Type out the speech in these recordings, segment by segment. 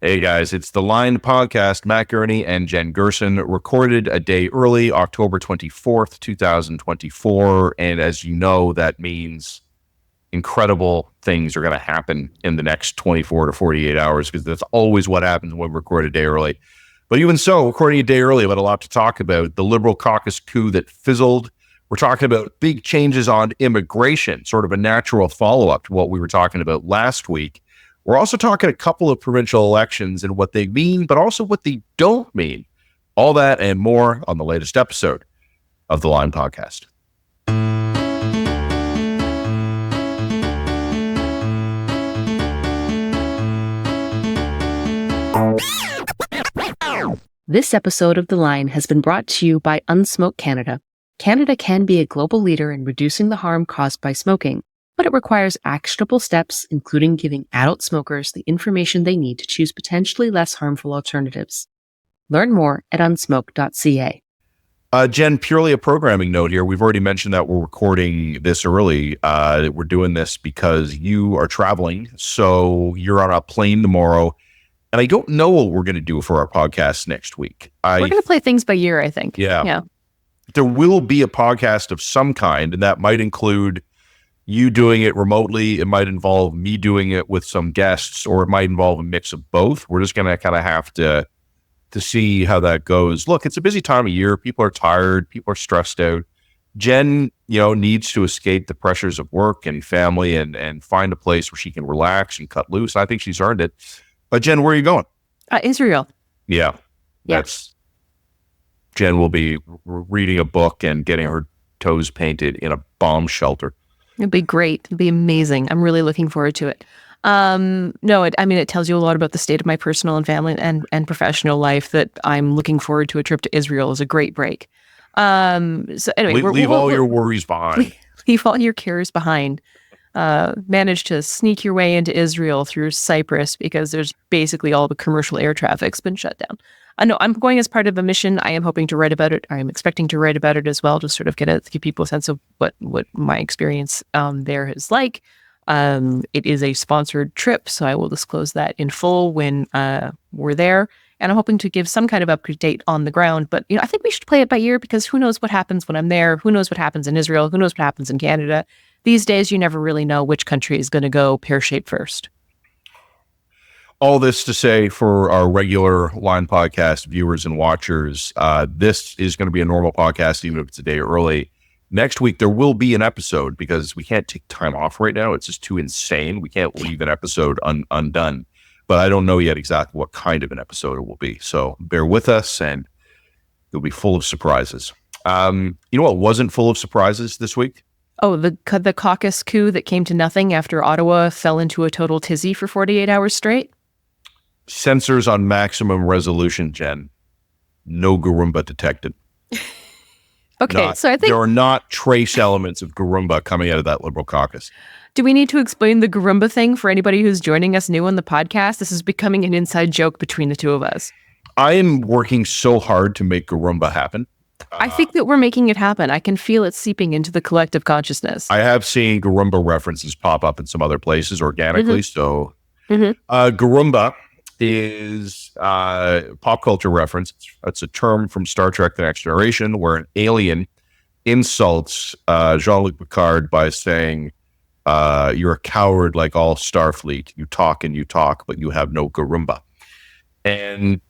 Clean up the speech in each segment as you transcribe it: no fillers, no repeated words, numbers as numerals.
Hey guys, it's the Line Podcast. Matt Gurney and Jen Gerson recorded a day early, October 24th, 2024. And as you know, that means incredible things are going to happen in the next 24 to 48 hours because that's always what happens when we record a day early. But even so, recording a day early, we had a lot to talk about. The Liberal caucus coup that fizzled. We're talking about big changes on immigration, sort of a natural follow-up to what we were talking about last week. We're also talking a couple of provincial elections and what they mean, but also what they don't mean. All that and more on the latest episode of the Line Podcast. This episode of The Line has been brought to you by Unsmoke Canada. Canada can be a global leader in reducing the harm caused by smoking, but it requires actionable steps, including giving adult smokers the information they need to choose potentially less harmful alternatives. Learn more at unsmoke.ca. Jen, purely a programming note here. We've already mentioned that we're recording this early. We're doing this because you are traveling, so you're on a plane tomorrow. And I don't know what we're going to do for our podcast next week. We're going to play things by ear, I think. Yeah. There will be a podcast of some kind, and that might include you doing it remotely. It might involve me doing it with some guests, or it might involve a mix of both. We're just going to kind of have to see how that goes. Look, it's a busy time of year. People are tired. People are stressed out. Jen, needs to escape the pressures of work and family and find a place where she can relax and cut loose. I think she's earned it. But Jen, where are you going? Israel. Yeah. Jen will be reading a book and getting her toes painted in a bomb shelter. It'd be great. It'd be amazing. I'm really looking forward to it. It tells you a lot about the state of my personal and family and professional life that I'm looking forward to a trip to Israel is a great break. So anyway, leave all your worries behind. Leave all your cares behind. Manage to sneak your way into Israel through Cyprus because there's basically all the commercial air traffic's been shut down. No, I'm going as part of a mission. I am hoping to write about it. I am expecting to write about it as well, to sort of give people a sense of what my experience there is like. It is a sponsored trip, so I will disclose that in full when we're there. And I'm hoping to give some kind of update on the ground. But I think we should play it by ear because who knows what happens when I'm there? Who knows what happens in Israel? Who knows what happens in Canada? These days, you never really know which country is going to go pear-shaped first. All this to say, for our regular Line Podcast viewers and watchers, this is going to be a normal podcast, even if it's a day early. Next week, there will be an episode because we can't take time off right now. It's just too insane. We can't leave an episode undone. But I don't know yet exactly what kind of an episode it will be. So bear with us, and it'll be full of surprises. You know what wasn't full of surprises this week? Oh, the caucus coup that came to nothing after Ottawa fell into a total tizzy for 48 hours straight? Sensors on maximum resolution, Jen. No Gormless detected. Okay, so I think there are not trace elements of Gormless coming out of that Liberal caucus. Do we need to explain the Gormless thing for anybody who's joining us new on the podcast? This is becoming an inside joke between the two of us. I am working so hard to make Gormless happen. I think that we're making it happen. I can feel it seeping into the collective consciousness. I have seen Gormless references pop up in some other places organically. So Gormless is pop culture reference. It's a term from Star Trek The Next Generation where an alien insults Jean-Luc Picard by saying, you're a coward like all Starfleet. You talk and you talk, but you have no Gormless. And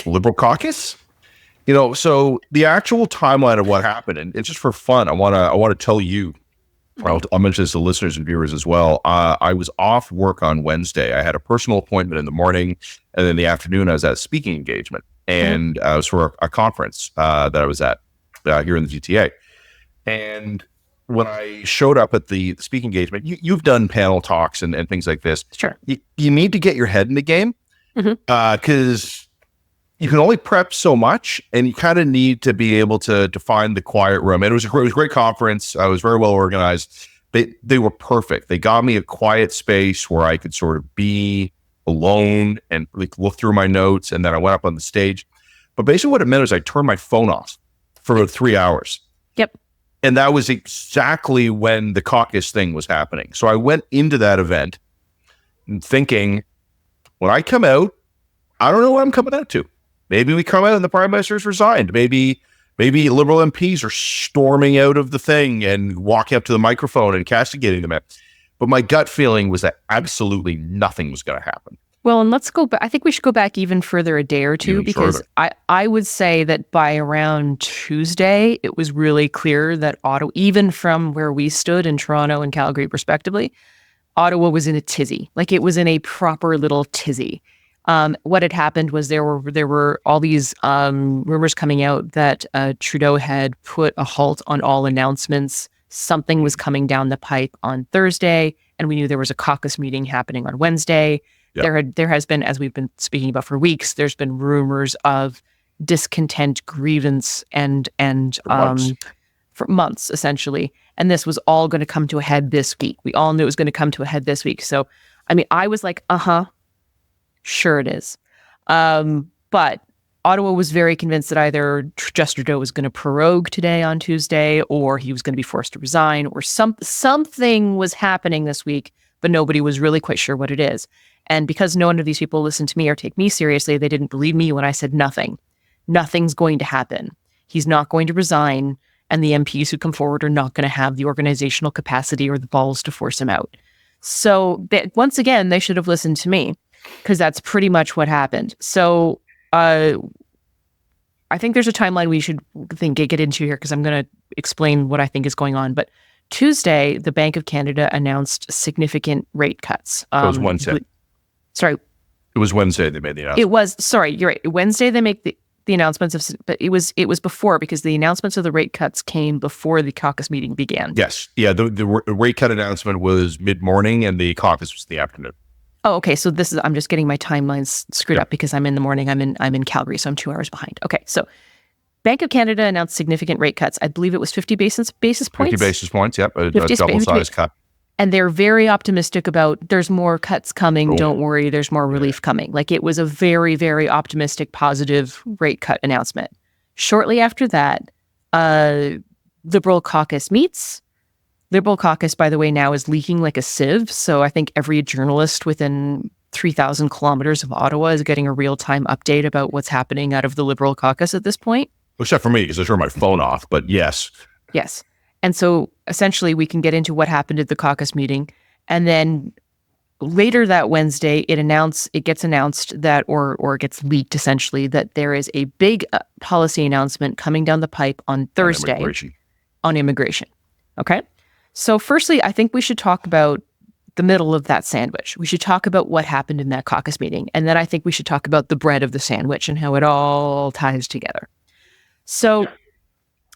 Liberal caucus? So the actual timeline of what happened, and it's just for fun, I want to tell you, I'll mention this to listeners and viewers as well. I was off work on Wednesday. I had a personal appointment in the morning, and then in the afternoon I was at a speaking engagement, and I was for a conference that I was at here in the GTA. And when I showed up at the speaking engagement, you've done panel talks and things like this. Sure. You need to get your head in the game because you can only prep so much, and you kind of need to be able to find the quiet room. And it was a great conference. I was very well organized. They were perfect. They got me a quiet space where I could sort of be alone and look through my notes. And then I went up on the stage. But basically what it meant is I turned my phone off for about 3 hours. Yep. And that was exactly when the caucus thing was happening. So I went into that event thinking, when I come out, I don't know what I'm coming out to. Maybe we come out and the prime minister's resigned. Maybe Liberal MPs are storming out of the thing and walking up to the microphone and castigating them. But my gut feeling was that absolutely nothing was going to happen. Well, and let's go back. I think we should go back even further, a day or two, Even because further. I would say that by around Tuesday, it was really clear that Ottawa, even from where we stood in Toronto and Calgary, respectively, Ottawa was in a tizzy. Like, it was in a proper little tizzy. What had happened was there were all these rumors coming out that Trudeau had put a halt on all announcements. Something was coming down the pipe on Thursday, and we knew there was a caucus meeting happening on Wednesday. Yep. There has been, as we've been speaking about for weeks, there's been rumors of discontent, grievance, and for months, essentially. And this was all going to come to a head this week. We all knew it was going to come to a head this week. So, I mean, I was like, sure it is. But Ottawa was very convinced that either Justin Trudeau was going to prorogue today on Tuesday, or he was going to be forced to resign, or something was happening this week, but nobody was really quite sure what it is. And because none of these people listen to me or take me seriously, they didn't believe me when I said nothing. Nothing's going to happen. He's not going to resign, and the MPs who come forward are not going to have the organizational capacity or the balls to force him out. So once again, they should have listened to me, because that's pretty much what happened. So I think there's a timeline we should get into here, because I'm going to explain what I think is going on. But Tuesday, the Bank of Canada announced significant rate cuts. It was Wednesday. Sorry. It was Wednesday they made the announcement. It was, sorry, you're right. Wednesday they make the announcements but it was before, because the announcements of the rate cuts came before the caucus meeting began. Yes. Yeah, the rate cut announcement was mid-morning and the caucus was in the afternoon. Oh, okay. So I'm just getting my timelines screwed up, because I'm in the morning. I'm in Calgary, so I'm 2 hours behind. Okay. So Bank of Canada announced significant rate cuts. I believe it was 50 basis points. 50 basis points, yep. A double-sized cut. And they're very optimistic about, there's more cuts coming. Don't worry, there's more relief coming. Like, it was a very, very optimistic, positive rate cut announcement. Shortly after that, Liberal Caucus meets. Liberal Caucus, by the way, now is leaking like a sieve. So I think every journalist within 3,000 kilometers of Ottawa is getting a real-time update about what's happening out of the Liberal Caucus at this point. Except for me, because I turned my phone off, but yes. Yes. And so essentially we can get into what happened at the caucus meeting. And then later that Wednesday, it gets announced that, or it gets leaked essentially, that there is a big policy announcement coming down the pipe on Thursday on immigration. Okay. So firstly, I think we should talk about the middle of that sandwich. We should talk about what happened in that caucus meeting. And then I think we should talk about the bread of the sandwich and how it all ties together. So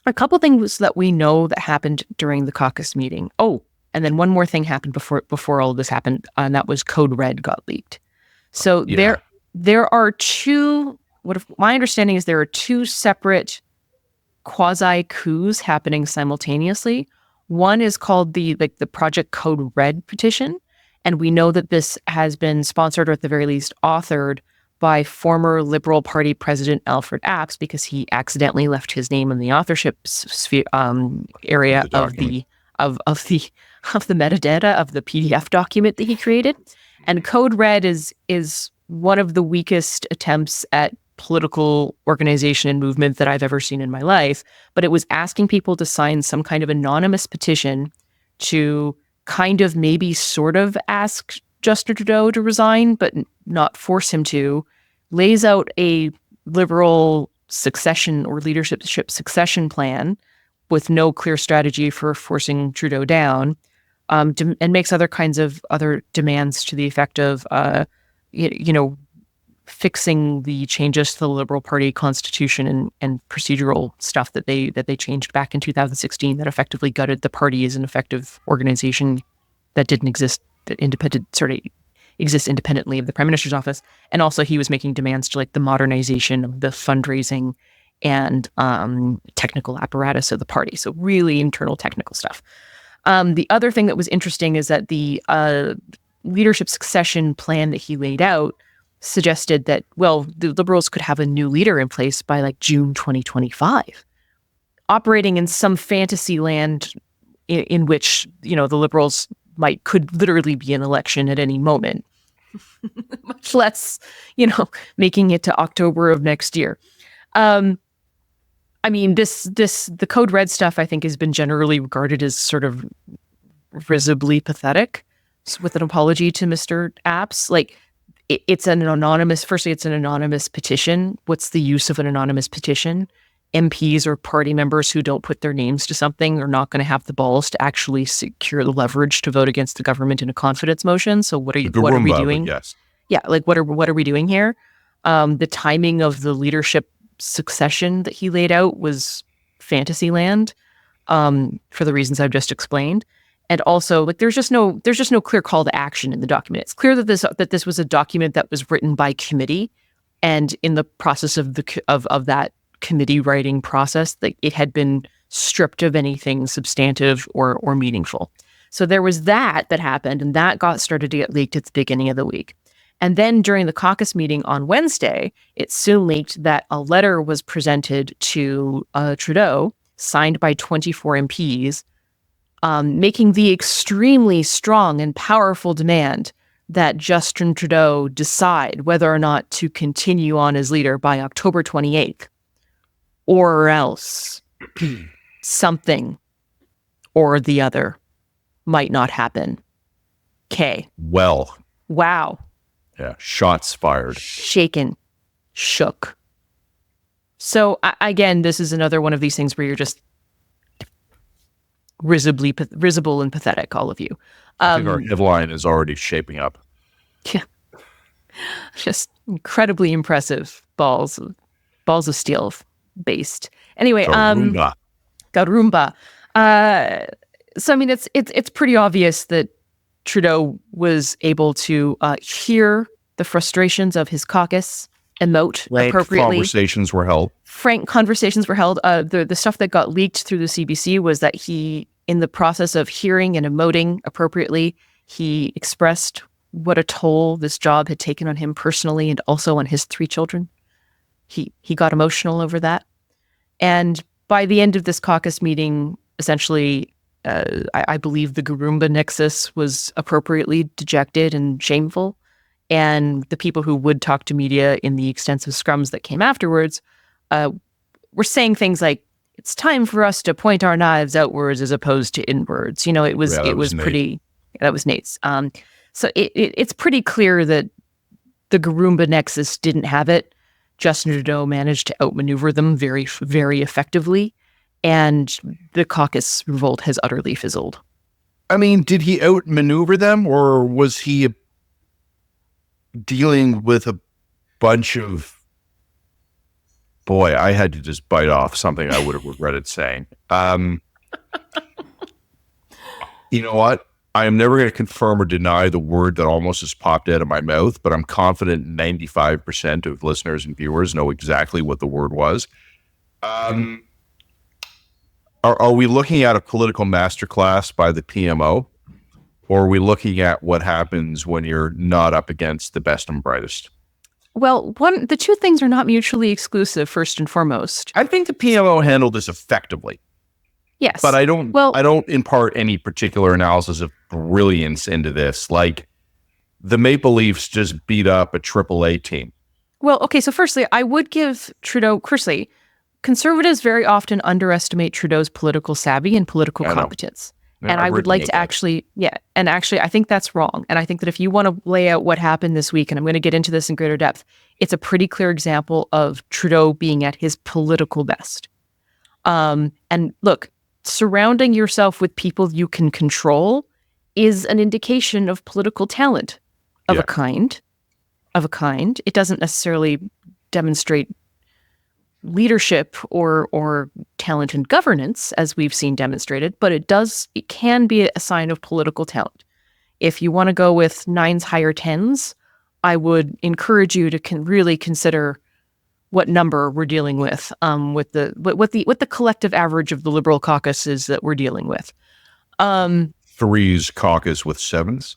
a couple things that we know that happened during the caucus meeting. Oh, and then one more thing happened before all of this happened, and that was Code Red got leaked. So there are two. My understanding is there are two separate quasi coups happening simultaneously. One is called the Project Code Red petition, and we know that this has been sponsored, or at the very least authored, by former Liberal Party President Alfred Apps, because he accidentally left his name in the authorship area of the metadata of the PDF document that he created. And Code Red is one of the weakest attempts at political organization and movement that I've ever seen in my life. But it was asking people to sign some kind of anonymous petition to kind of maybe sort of ask Justin Trudeau to resign, but not force him to. Lays out a Liberal succession or leadership succession plan with no clear strategy for forcing Trudeau down, and makes other kinds of other demands to the effect of, fixing the changes to the Liberal Party constitution and procedural stuff that they changed back in 2016 that effectively gutted the party as an effective organization that didn't exist, that exists independently of the Prime Minister's office. And also he was making demands to the modernization of the fundraising and technical apparatus of the party. So really internal technical stuff. The other thing that was interesting is that the leadership succession plan that he laid out suggested that, well, the Liberals could have a new leader in place by June 2025, operating in some fantasy land in which, the Liberals could literally be in election at any moment. much less, making it to October of next year. The Code Red stuff, I think, has been generally regarded as sort of visibly pathetic, with an apology to Mr. Apps. Like, it's an anonymous petition. What's the use of an anonymous petition? MPs or party members who don't put their names to something are not going to have the balls to actually secure the leverage to vote against the government in a confidence motion. So what are we doing? Yes. Yeah, like what are we doing here? The timing of the leadership succession that he laid out was fantasy land, for the reasons I've just explained. And also, like, there's just no clear call to action in the document. It's clear that this was a document that was written by committee, and in the process of that committee writing process, that it had been stripped of anything substantive or meaningful. So there was that happened, and that got started to get leaked at the beginning of the week. And then during the caucus meeting on Wednesday, it soon leaked that a letter was presented to Trudeau, signed by 24 MPs, making the extremely strong and powerful demand that Justin Trudeau decide whether or not to continue on as leader by October 28th, or else something or the other might not happen. Okay. Well. Wow. Yeah. Shots fired. Shaken. Shook. So again, this is another one of these things where you're just risible and pathetic, all of you. I think our headline is already shaping up. Yeah. Just incredibly impressive balls of steel based. Anyway, Garumba. So it's pretty obvious that Trudeau was able to hear the frustrations of his caucus, emote appropriately. Frank conversations were held. The stuff that got leaked through the CBC was that he, in the process of hearing and emoting appropriately, he expressed what a toll this job had taken on him personally and also on his 3 children. He got emotional over that. And by the end of this caucus meeting, essentially, I believe the Garumba nexus was appropriately dejected and shameful. And the people who would talk to media in the extensive scrums that came afterwards were saying things like, it's time for us to point our knives outwards as opposed to inwards. It was pretty. That was Nate's. So it's pretty clear that the Garumba nexus didn't have it. Justin Trudeau managed to outmaneuver them very, very effectively, and the caucus revolt has utterly fizzled. Did he outmaneuver them, or was he dealing with a bunch of... Boy, I had to just bite off something I would have regretted saying. You know what? I am never going to confirm or deny the word that almost just popped out of my mouth, but I'm confident 95% of listeners and viewers know exactly what the word was. Are we looking at a political masterclass by the PMO, or are we looking at what happens when you're not up against the best and brightest? Well, the two things are not mutually exclusive, first and foremost. I think the PMO handled this effectively. Yes. But I don't impart any particular analysis of brilliance into this. Like, the Maple Leafs just beat up a AAA team. Well, okay, so firstly, I would give Trudeau, conservatives very often underestimate Trudeau's political savvy and political competence. And I would like to I think that's wrong. And I think that if you want to lay out what happened this week, and I'm going to get into this in greater depth, it's a pretty clear example of Trudeau being at his political best. And look, surrounding yourself with people you can control is an indication of political talent of a kind. It doesn't necessarily demonstrate leadership or talent in governance, as we've seen demonstrated, but it can be a sign of political talent. If you want to go with 9s, higher 10s, I would encourage you to really consider what number we're dealing with what the collective average of the Liberal caucus is that we're dealing with. 3s caucus with 7s?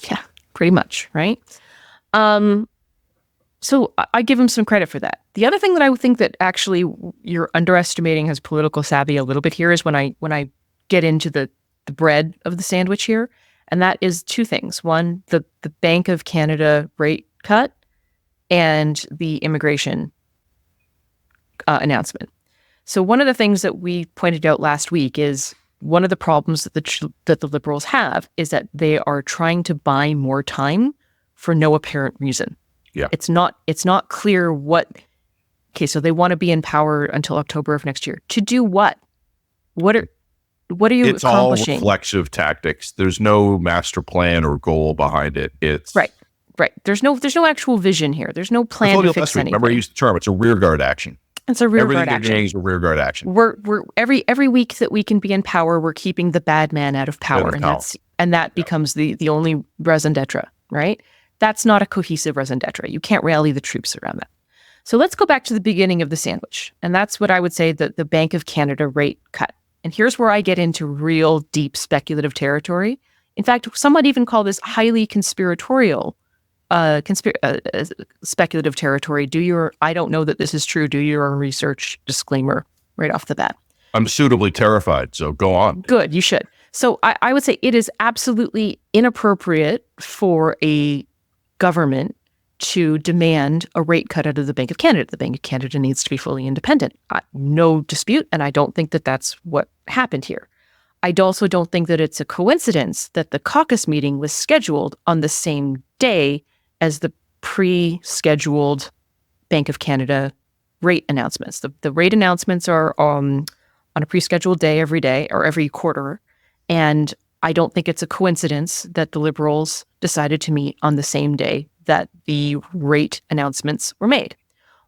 Yeah, pretty much, right? So I give him some credit for that. The other thing that I would think that actually you're underestimating his political savvy a little bit here is when I get into the bread of the sandwich here, And that is two things. One, the Bank of Canada rate cut and the immigration announcement. So one of the things that we pointed out last week is one of the problems that the Liberals have is that they are trying to buy more time for no apparent reason. Yeah. It's not clear what. Okay, so they want to be in power until October of next year. To do what? What are you It's all accomplishing? reflexive tactics. There's no master plan or goal behind it. It's Right. There's no actual vision here. There's no plan to fix anything. Remember, I used the term. It's a rearguard action. It's a rearguard Everything action. you're doing is a rearguard action. We're every week that we can be in power, we're keeping the bad man out of power, and that becomes the only raison d'etre, right? That's not a cohesive raison d'etre. You can't rally the troops around that. So let's go back to the beginning of the sandwich, and that's what I would say that the Bank of Canada rate cut. And here's where I get into real deep speculative territory. In fact, some might even call this highly conspiratorial. Speculative territory. I don't know that this is true. Do your own research. Disclaimer right off the bat. I'm suitably terrified, so go on. Good, you should. So I would say it is absolutely inappropriate for a government to demand a rate cut out of the Bank of Canada. The Bank of Canada needs to be fully independent. No dispute, and I don't think that that's what happened here. I also don't think that it's a coincidence that the caucus meeting was scheduled on the same day as the pre-scheduled Bank of Canada rate announcements. The rate announcements are on a pre-scheduled day or every quarter. And I don't think it's a coincidence that the Liberals decided to meet on the same day that the rate announcements were made.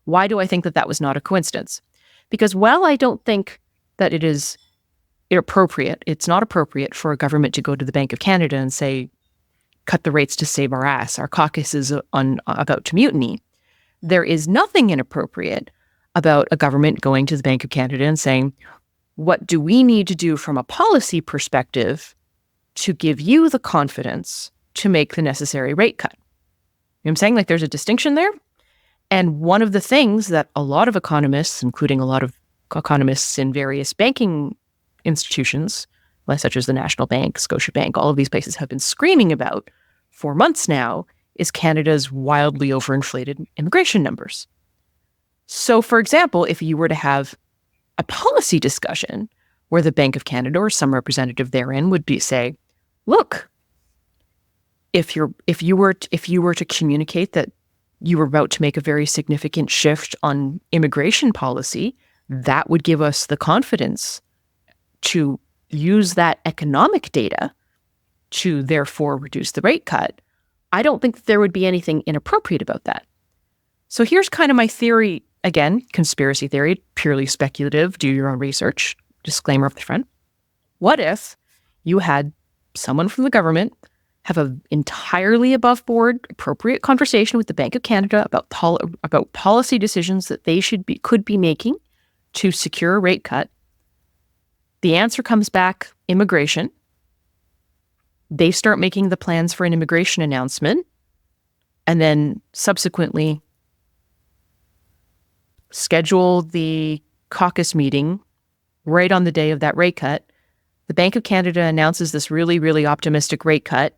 Why do I think that was not a coincidence? Because while I don't think that it is inappropriate, it's not appropriate for a government to go to the Bank of Canada and say, cut the rates to save our ass. Our caucus is about to mutiny. There is nothing inappropriate about a government going to the Bank of Canada and saying, what do we need to do from a policy perspective to give you the confidence to make the necessary rate cut? You know what I'm saying? Like there's a distinction there. And one of the things that a lot of economists, including a lot of economists in various banking institutions, such as the National Bank, Scotiabank, all of these places have been screaming about for months now, is Canada's wildly overinflated immigration numbers. So, for example, if you were to have a policy discussion where the Bank of Canada or some representative therein would say, look, if you were to communicate that you were about to make a very significant shift on immigration policy, that would give us the confidence to use that economic data to therefore reduce the rate cut. I don't think that there would be anything inappropriate about that. So here's kind of my theory, again, conspiracy theory, purely speculative, do your own research, disclaimer up the front. What if you had someone from the government have an entirely above board, appropriate conversation with the Bank of Canada about policy decisions that they could be making to secure a rate cut? The answer comes back, immigration. They start making the plans for an immigration announcement, and then subsequently schedule the caucus meeting right on the day of that rate cut. The Bank of Canada announces this really, really optimistic rate cut.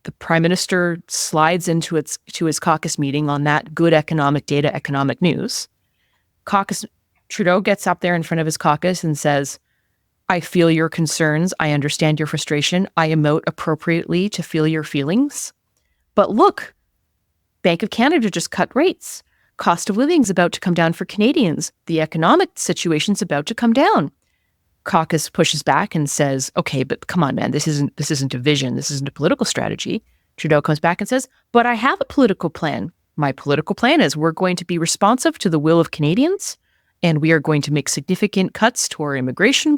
The Prime Minister slides into his caucus meeting on that good economic data, economic news. Trudeau gets up there in front of his caucus and says, I feel your concerns. I understand your frustration. I emote appropriately to feel your feelings. But look, Bank of Canada just cut rates. Cost of living is about to come down for Canadians. The economic situation's about to come down. Caucus pushes back and says, okay, but come on, man, this isn't a vision. This isn't a political strategy. Trudeau comes back and says, but I have a political plan. My political plan is we're going to be responsive to the will of Canadians, and we are going to make significant cuts to our immigration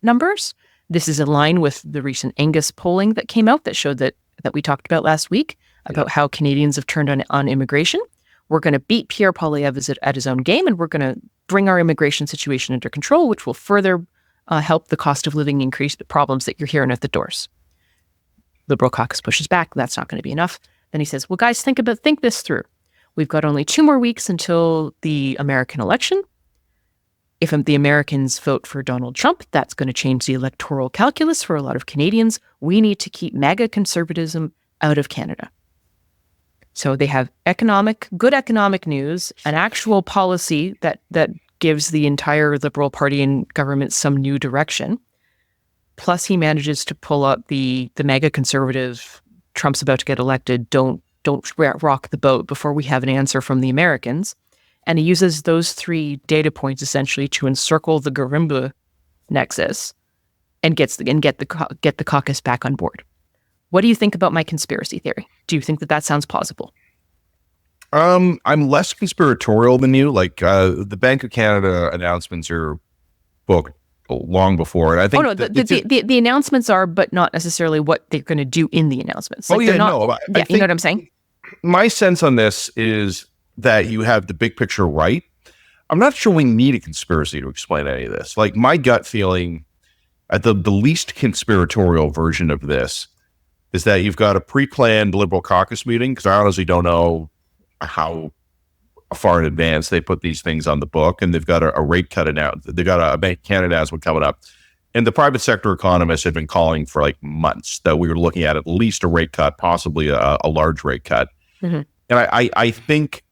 numbers. This is in line with the recent Angus polling that came out that showed that we talked about last week about how Canadians have turned on immigration. We're going to beat Pierre Poilievre at his own game, and we're going to bring our immigration situation under control, which will further help the cost of living increase, the problems that you're hearing at the doors. Liberal caucus pushes back. That's not going to be enough. Then he says, well, guys, think this through. We've got only 2 more weeks until the American election. If the Americans vote for Donald Trump, that's going to change the electoral calculus for a lot of Canadians. We need to keep MAGA conservatism out of Canada. So they have good economic news, an actual policy that gives the entire Liberal Party and government some new direction. Plus, he manages to pull up the MAGA conservative, Trump's about to get elected, don't rock the boat before we have an answer from the Americans. And he uses those three data points essentially to encircle the Gormless nexus and get the caucus back on board. What do you think about my conspiracy theory? Do you think that sounds plausible? I'm less conspiratorial than you. Like the Bank of Canada announcements are booked long before, and I think the announcements are, but not necessarily what they're going to do in the announcements. Like, I you know what I'm saying? My sense on this is that you have the big picture right. I'm not sure we need a conspiracy to explain any of this. Like, my gut feeling, at the least conspiratorial version of this, is that you've got a pre-planned Liberal caucus meeting, because I honestly don't know how far in advance they put these things on the book, and they've got a rate cut announced. They've got a Bank of Canada has one coming up. And the private sector economists have been calling for like months that we were looking at least a rate cut, possibly a large rate cut. Mm-hmm. And I think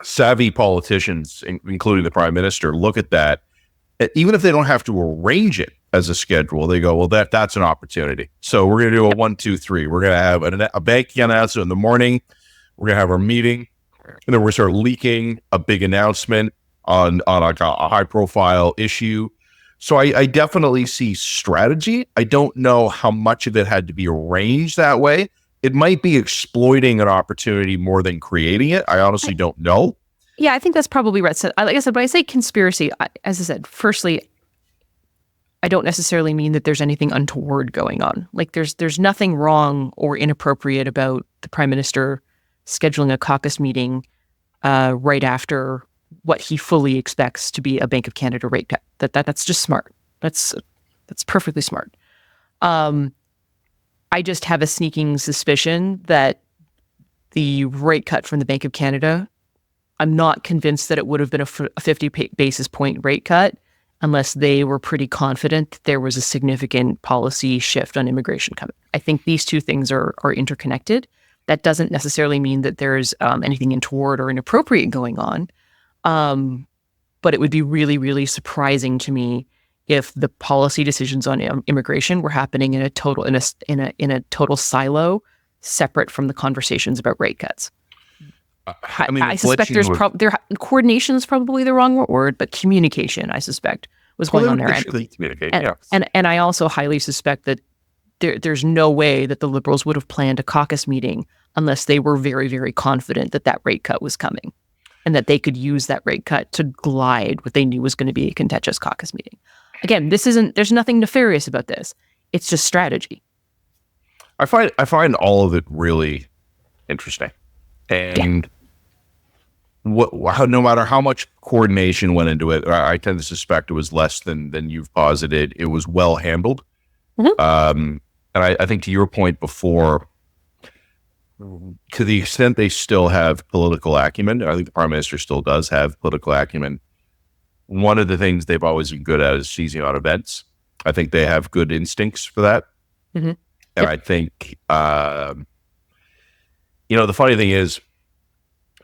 savvy politicians, including the Prime Minister, look at that. Even if they don't have to arrange it as a schedule, they go, well, that's an opportunity. So we're going to do a 1, 2, 3. We're going to have a bank announcement in the morning. We're going to have our meeting. And then we're going to start leaking a big announcement on like a high profile issue. So I definitely see strategy. I don't know how much of it had to be arranged that way. It might be exploiting an opportunity more than creating it. I honestly don't know. Yeah, I think that's probably right. So, like I said, when I say conspiracy, as I said, firstly, I don't necessarily mean that there's anything untoward going on. Like there's nothing wrong or inappropriate about the Prime Minister scheduling a caucus meeting right after what he fully expects to be a Bank of Canada rate cut. That's just smart. That's perfectly smart. I just have a sneaking suspicion that the rate cut from the Bank of Canada, I'm not convinced that it would have been a 50 basis point rate cut unless they were pretty confident that there was a significant policy shift on immigration coming. I think these two things are interconnected. That doesn't necessarily mean that there's anything untoward or inappropriate going on. But it would be really, really surprising to me if the policy decisions on immigration were happening in a total silo, separate from the conversations about rate cuts. I suspect coordination is probably the wrong word, but communication, I suspect, was going on there. And I also highly suspect that there's no way that the Liberals would have planned a caucus meeting unless they were very, very confident that rate cut was coming and that they could use that rate cut to glide what they knew was going to be a contentious caucus meeting. Again, there's nothing nefarious about this. It's just strategy. I find all of it really interesting. And no matter how much coordination went into it, I tend to suspect it was less than you've posited. It was well handled. Mm-hmm. And I think to your point before, to the extent they still have political acumen, I think the Prime Minister still does have political acumen. One of the things they've always been good at is seizing on events. I think they have good instincts for that. Mm-hmm. And I think, the funny thing is,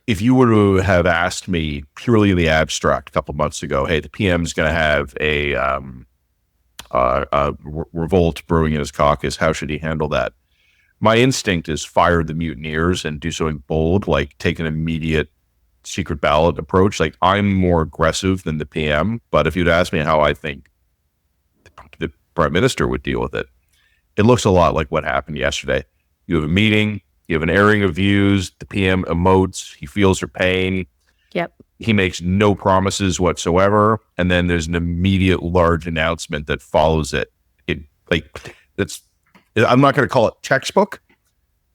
if you were to have asked me purely in the abstract a couple of months ago, hey, the PM's going to have a revolt brewing in his caucus, how should he handle that? My instinct is fire the mutineers and do something bold, like take an immediate secret ballot approach. Like, I'm more aggressive than the PM, but if you'd ask me how I think the Prime Minister would deal with it, it looks a lot like what happened yesterday. You have a meeting, you have an airing of views, the PM emotes, he feels her pain. Yep. He makes no promises whatsoever, and then there's an immediate large announcement that follows it. I'm not going to call it textbook,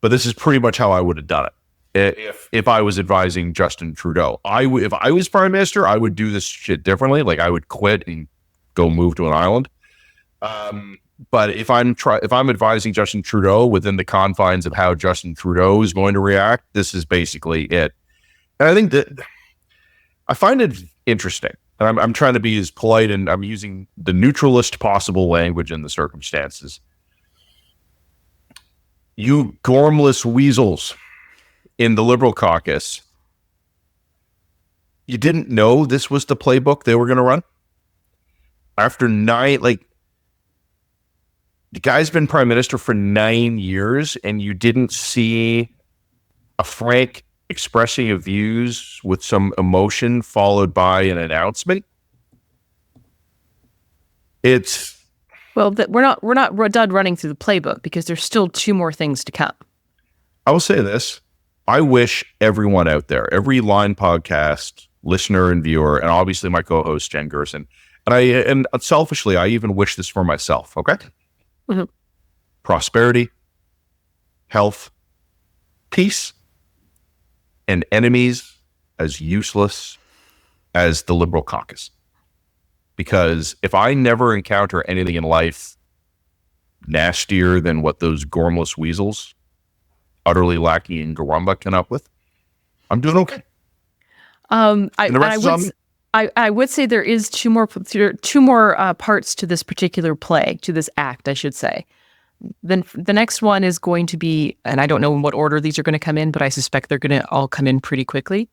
but this is pretty much how I would have done it. If I was advising Justin Trudeau, if I was Prime Minister, I would do this shit differently. Like, I would quit and go move to an island. But if I'm advising Justin Trudeau within the confines of how Justin Trudeau is going to react, this is basically it. And I think that I find it interesting and I'm trying to be as polite, and I'm using the neutralist possible language in the circumstances. You Gormless weasels in the Liberal caucus, you didn't know this was the playbook they were going to run? After the guy's been prime minister for 9 years, and you didn't see a frank expressing of views with some emotion followed by an announcement? Well, we're not done running through the playbook because there's still 2 more things to come. I will say this. I wish everyone out there, every Line podcast listener and viewer, and obviously my co-host Jen Gerson, and selfishly, I even wish this for myself, okay? Mm-hmm. Prosperity, health, peace, and enemies as useless as the Liberal caucus. Because if I never encounter anything in life nastier than what those Gormless weasels, utterly lacking in Garumba, come up with, I'm doing okay. I would say there is two more parts to this particular play, to this act, I should say. Then the next one is going to be, and I don't know in what order these are going to come in, but I suspect they're going to all come in pretty quickly.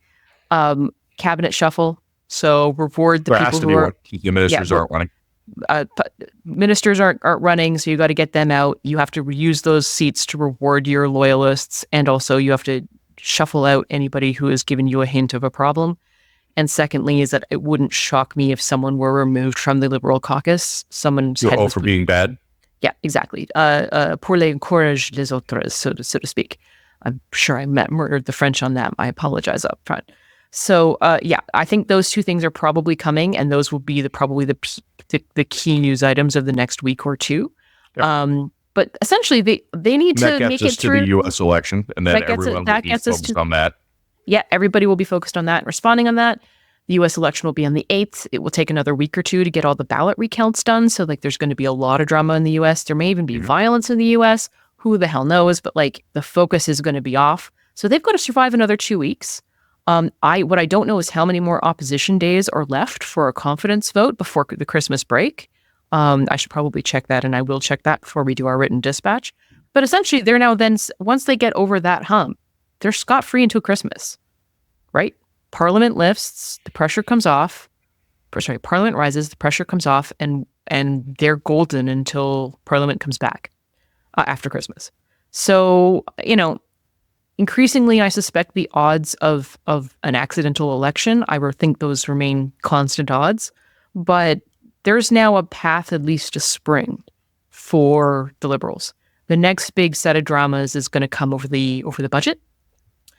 Cabinet shuffle. So reward the people who are. The ministers aren't running. Ministers aren't running, so you got to get them out. You have to use those seats to reward your loyalists, and also you have to shuffle out anybody who has given you a hint of a problem. And secondly, is that it wouldn't shock me if someone were removed from the Liberal caucus. Someone's head for being bad. Yeah, exactly. Pour les encourage les autres, so to speak. I'm sure I murdered the French on that. I apologize up front. So, I think those 2 things are probably coming, and those will be probably the key news items of the next week or 2. Yep. But essentially, they need to make it through the U.S. election, and then everyone will be focused on that. Yeah, everybody will be focused on that and responding on that. The U.S. election will be on the 8th. It will take another week or 2 to get all the ballot recounts done. So, there's going to be a lot of drama in the U.S. There may even be violence in the U.S. Who the hell knows? But, the focus is going to be off. So, they've got to survive another 2 weeks. What I don't know is how many more opposition days are left for a confidence vote before the Christmas break. I should probably check that, and I will check that before we do our written dispatch. But essentially, they're now then, once they get over that hump, they're scot-free until Christmas, right? Parliament lifts, the pressure comes off. Parliament rises, the pressure comes off, and they're golden until Parliament comes back after Christmas. So, increasingly, I suspect the odds of an accidental election, I think those remain constant odds, but there's now a path at least to spring for the Liberals. The next big set of dramas is going to come over the budget.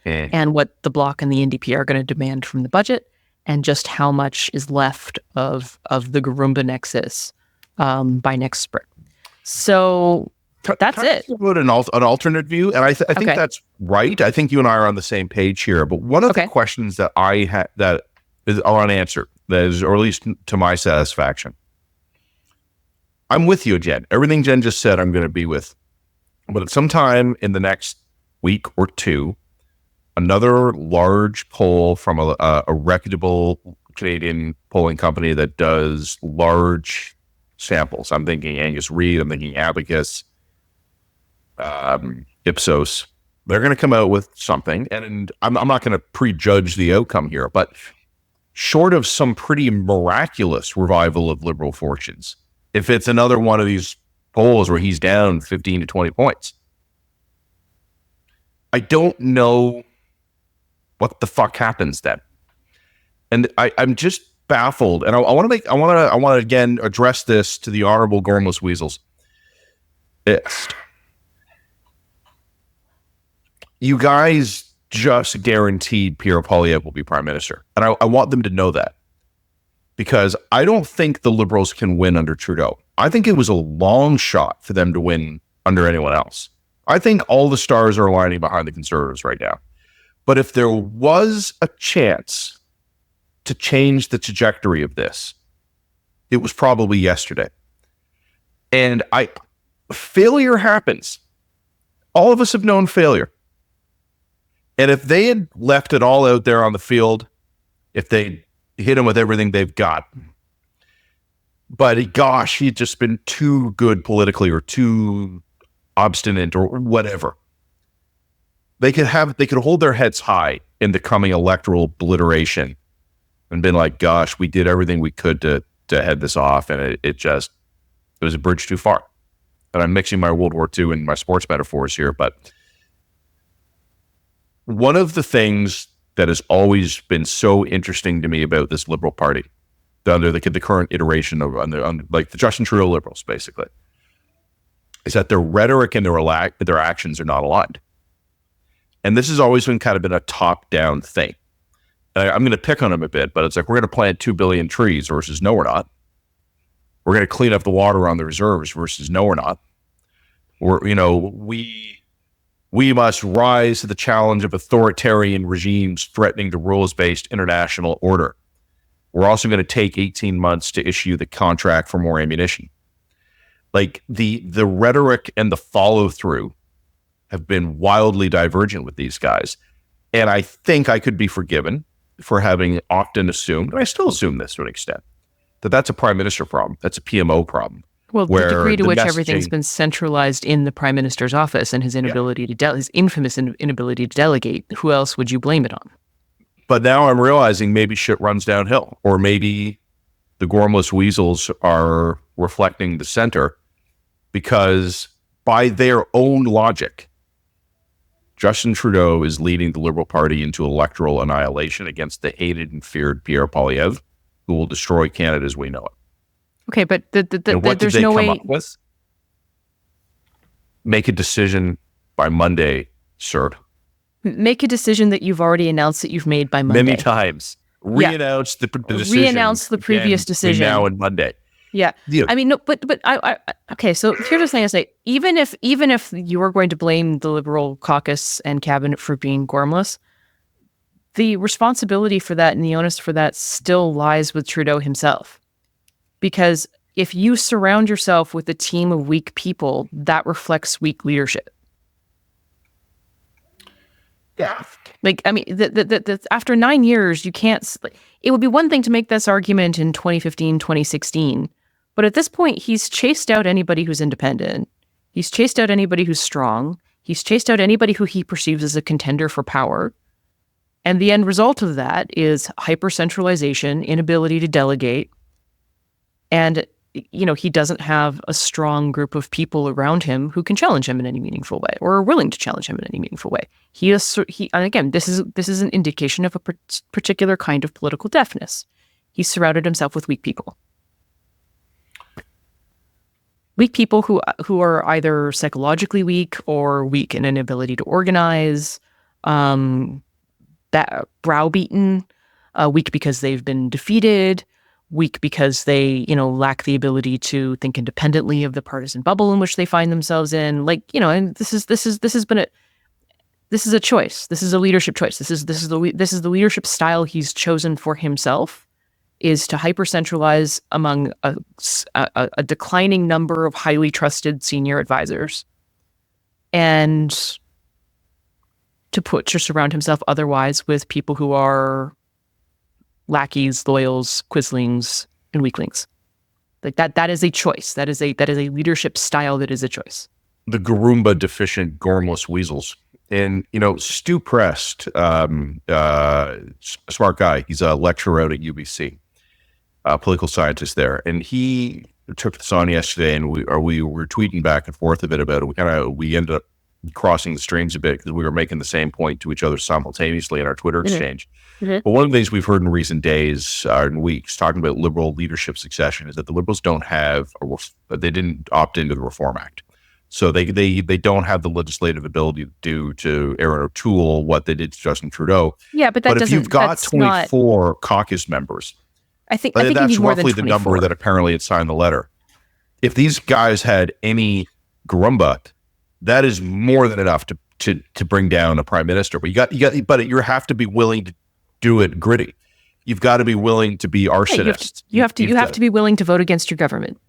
And what the Bloc and the NDP are going to demand from the budget, and just how much is left of the Garumba nexus by next spring. So that's it. About an alternate view, and I think that's right. I think you and I are on the same page here. But one of the questions that I had that is unanswered, or at least to my satisfaction, I'm with you, Jen. Everything Jen just said, I'm going to be with. But at some time in the next week or 2. Another large poll from a reputable Canadian polling company that does large samples. I'm thinking Angus Reid. I'm thinking Abacus, Ipsos. They're going to come out with something, and I'm not going to prejudge the outcome here, but short of some pretty miraculous revival of Liberal fortunes, if it's another one of these polls where he's down 15 to 20 points, I don't know what the fuck happens then. And I'm just baffled. And I want to again address this to the honorable Gormless weasels. You guys just guaranteed Pierre Poilievre will be prime minister. And I want them to know that. Because I don't think the Liberals can win under Trudeau. I think it was a long shot for them to win under anyone else. I think all the stars are aligning behind the Conservatives right now. But if there was a chance to change the trajectory of this, it was probably yesterday. And failure happens. All of us have known failure. And if they had left it all out there on the field, if they hit them with everything they've got. But gosh, he'd just been too good politically or too obstinate or whatever. They could hold their heads high in the coming electoral obliteration and been like, gosh, we did everything we could to head this off. And it was a bridge too far. And I'm mixing my World War II and my sports metaphors here. But one of the things that has always been so interesting to me about this Liberal Party, under the current iteration of like the Justin Trudeau Liberals, basically, is that their rhetoric and their actions are not aligned. And this has always been kind of a top-down thing. I'm going to pick on them a bit, but it's like, we're going to plant 2 billion trees versus no, we're not. We're going to clean up the water on the reserves versus no, we're not. We must rise to the challenge of authoritarian regimes threatening the rules-based international order. We're also going to take 18 months to issue the contract for more ammunition. Like the rhetoric and the follow-through have been wildly divergent with these guys. And I think I could be forgiven for having often assumed, and I still assume this to an extent, that that's a prime minister problem. That's a PMO problem. Well, the degree to which everything's been centralized in the prime minister's office and his inability his infamous inability to delegate, who else would you blame it on? But now I'm realizing maybe shit runs downhill, or maybe the Gormless Weasels are reflecting the center, because by their own logic, Justin Trudeau is leading the Liberal Party into electoral annihilation against the hated and feared Pierre Poilievre, who will destroy Canada as we know it. Okay, but what there's did they no come way. up with? Make a decision by Monday, sir. Make a decision that you've already announced that you've made by Monday. Many times. Re-announce the decision. Re-announce the previous decision. Now and Monday. Yeah. I mean, no, but I okay. So here's the thing I say: even if you are going to blame the Liberal caucus and cabinet for being Gormless, the responsibility for that and the onus for that still lies with Trudeau himself. Because if you surround yourself with a team of weak people, that reflects weak leadership. Yeah. Like, I mean, after 9 years, you can't. It would be one thing to make this argument in 2015, 2016. But at this point, he's chased out anybody who's independent. He's chased out anybody who's strong. He's chased out anybody who he perceives as a contender for power. And the end result of that is hyper-centralization, inability to delegate. And, he doesn't have a strong group of people around him who can challenge him in any meaningful way or are willing to challenge him in any meaningful way. And again, this is an indication of a particular kind of political deafness. He's surrounded himself with weak people. Weak people who are either psychologically weak or weak in an ability to organize, that browbeaten, weak because they've been defeated, weak because they, lack the ability to think independently of the partisan bubble in which they find themselves in. And this is a choice. This is a leadership choice. This is the leadership style he's chosen for himself, is to hyper-centralize among a declining number of highly trusted senior advisors, and to surround himself otherwise with people who are lackeys, loyals, quislings, and weaklings. Like that is a choice. That is a leadership style that is a choice. The Garumba deficient Gormless Weasels. And, Stu Prest, smart guy. He's a lecturer out at UBC, political scientist there. And he took this on yesterday, and we were tweeting back and forth a bit about it. We ended up crossing the streams a bit because we were making the same point to each other simultaneously in our Twitter exchange. Mm-hmm. But one of the things we've heard in recent days and weeks talking about Liberal leadership succession is that the Liberals they didn't opt into the Reform Act. So they don't have the legislative ability to do to Aaron O'Toole what they did to Justin Trudeau. Yeah, but if you've got 24 caucus members, I think that's you need more roughly than 24. The number that apparently had signed the letter. If these guys had any Garumba, that is more than enough to bring down a prime minister. But you have to be willing to do it gritty. You've got to be willing to be arsonist. You have to be willing to vote against your government.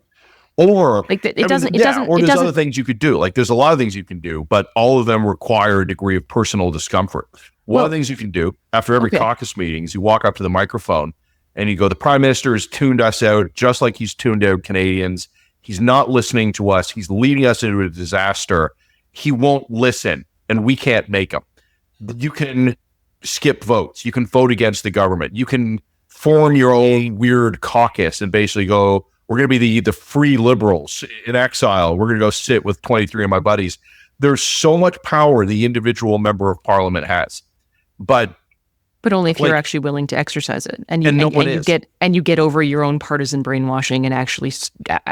Or there's other things you could do. Like there's a lot of things you can do, but all of them require a degree of personal discomfort. One of the things you can do after every caucus meeting is you walk up to the microphone and you go, the Prime Minister has tuned us out just like he's tuned out Canadians. He's not listening to us. He's leading us into a disaster. He won't listen, and we can't make him. You can skip votes. You can vote against the government. You can form your own weird caucus and basically go, we're going to be the free liberals in exile. We're going to go sit with 23 of my buddies. There's so much power the individual member of parliament has. But only if you're actually willing to exercise it, and you get over your own partisan brainwashing and actually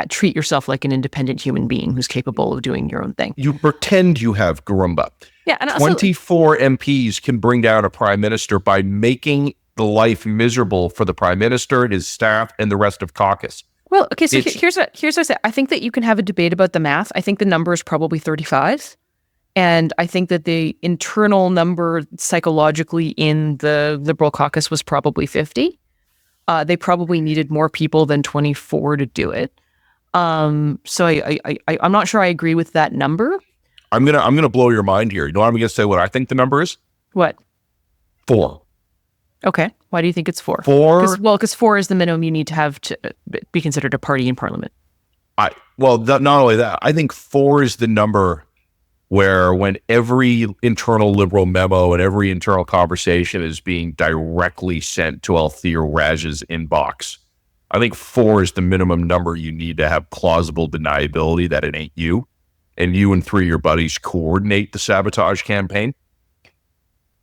treat yourself like an independent human being who's capable of doing your own thing. You pretend you have Garumba. Yeah, and 24 MPs can bring down a prime minister by making the life miserable for the prime minister, his staff, and the rest of caucus. Well, okay, so here's what I say. I think that you can have a debate about the math. I think the number is probably 35. And I think that the internal number psychologically in the Liberal caucus was probably 50. They probably needed more people than 24 to do it. So I'm not sure I agree with that number. I'm gonna blow your mind here. You know what I'm gonna say? What I think the number is? What? 4. Okay. Why do you think it's 4? 4. Because 4 is the minimum you need to have to be considered a party in Parliament. Not only that, I think 4 is the number where when every internal Liberal memo and every internal conversation is being directly sent to Althea Raj's inbox, I think 4 is the minimum number you need to have plausible deniability that it ain't you, and you and 3 of your buddies coordinate the sabotage campaign.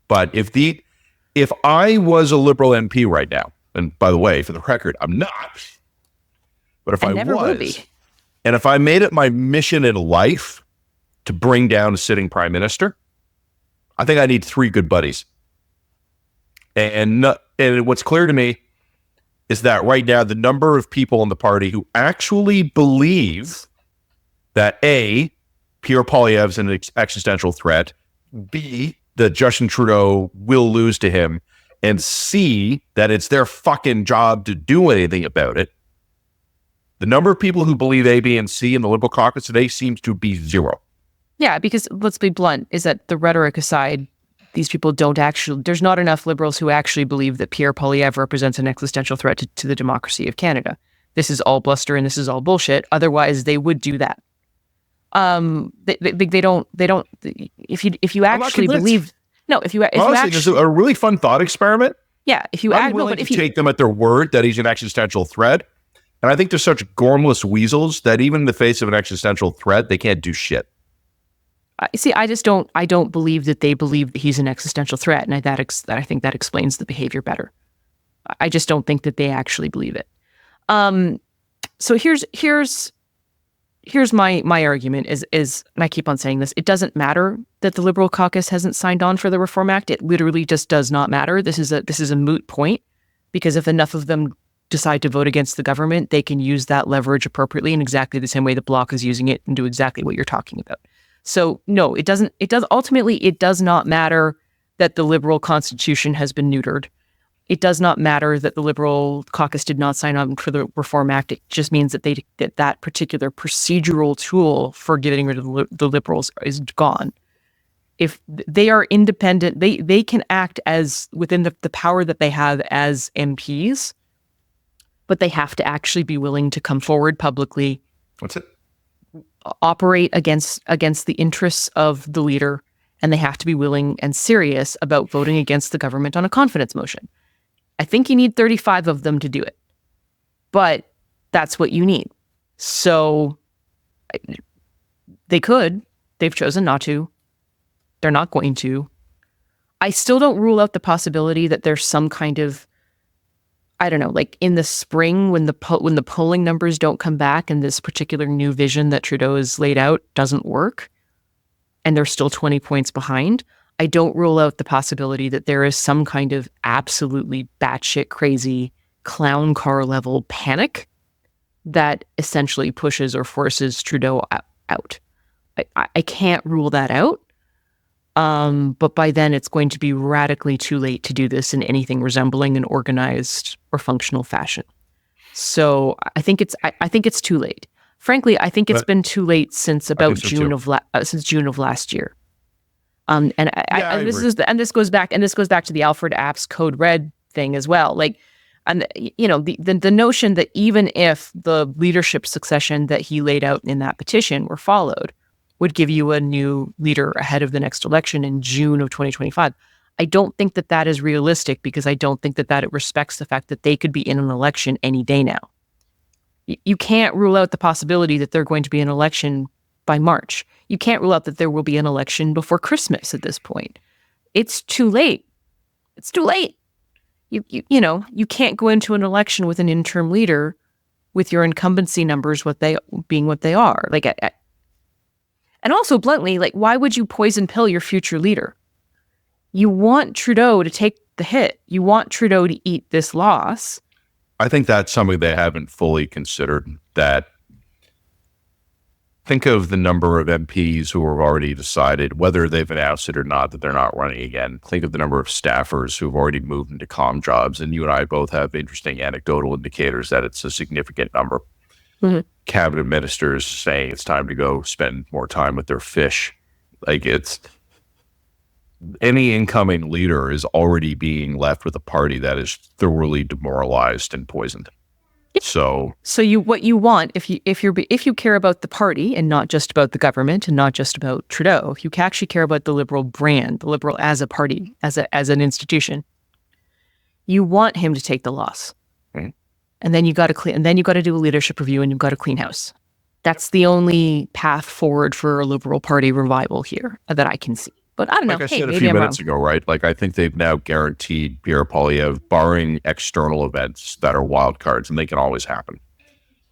But if I was a Liberal MP right now, and by the way, for the record, I'm not, but if I never was, will be. And if I made it my mission in life to bring down a sitting prime minister, I think I need 3 good buddies. And what's clear to me is that right now, the number of people in the party who actually believe that A, Pierre Poilievre's an existential threat, B, that Justin Trudeau will lose to him, and C, that it's their fucking job to do anything about it. The number of people who believe A, B, and C in the Liberal caucus today seems to be 0. Yeah, because let's be blunt, is that the rhetoric aside, these people don't actually, there's not enough Liberals who actually believe that Pierre Poilievre represents an existential threat to the democracy of Canada. This is all bluster and this is all bullshit. Otherwise, they would do that. They don't, if you actually believe, this is a really fun thought experiment. Yeah, if you take them at their word that he's an existential threat. And I think they're such gormless weasels that even in the face of an existential threat, they can't do shit. See, I don't believe that they believe that he's an existential threat, and I think that explains the behavior better. I just don't think that they actually believe it. So here's my argument is, and I keep on saying this, it doesn't matter that the Liberal caucus hasn't signed on for the Reform Act. It literally just does not matter. This is a moot point, because if enough of them decide to vote against the government, they can use that leverage appropriately in exactly the same way the Bloc is using it and do exactly what you're talking about. So no, it doesn't. Ultimately, it does not matter that the Liberal Constitution has been neutered. It does not matter that the Liberal caucus did not sign on for the Reform Act. It just means that that particular procedural tool for getting rid of the Liberals is gone. If they are independent, they can act as within the power that they have as MPs, but they have to actually be willing to come forward publicly. What's it? Operate against the interests of the leader, and they have to be willing and serious about voting against the government on a confidence motion. I think you need 35 of them to do it, but that's what you need. So they've chosen not to. They're not going to. I still don't rule out the possibility that there's some kind of, I don't know, like in the spring when the polling numbers don't come back and this particular new vision that Trudeau has laid out doesn't work, and they're still 20 points behind, I don't rule out the possibility that there is some kind of absolutely batshit crazy clown car level panic that essentially pushes or forces Trudeau out. I can't rule that out. But by then it's going to be radically too late to do this in anything resembling an organized or functional fashion. So I think it's too late. Frankly, I think it's been too late since about June of last year. This goes back to the Alfred Apps Code Red thing as well. Like, And, the notion that even if the leadership succession that he laid out in that petition were followed, would give you a new leader ahead of the next election in June of 2025. I don't think that that is realistic, because I don't think that it respects the fact that they could be in an election any day now. You can't rule out the possibility that they're going to be an election by March. You can't rule out that there will be an election before Christmas at this point. It's too late. It's too late. You can't go into an election with an interim leader with your incumbency numbers what they are. And also bluntly, why would you poison pill your future leader? You want Trudeau to take the hit. You want Trudeau to eat this loss. I think that's something they haven't fully considered. That think of the number of MPs who have already decided, whether they've announced it or not, that they're not running again. Think of the number of staffers who've already moved into comm jobs. And you and I both have interesting anecdotal indicators that it's a significant number. Mm-hmm. Cabinet ministers saying it's time to go spend more time with their fish. It's any incoming leader is already being left with a party that is thoroughly demoralized and poisoned. So what you want, if you care about the party and not just about the government and not just about Trudeau, if you actually care about the Liberal brand, the Liberal as a party, as an institution, you want him to take the loss. Mm-hmm. And then you got to do a leadership review, and you've got to clean house. That's the only path forward for a Liberal Party revival here that I can see. But I don't know. Like I said a few minutes ago, right? I think they've now guaranteed Pierre Poilievre, barring external events that are wild cards, and they can always happen.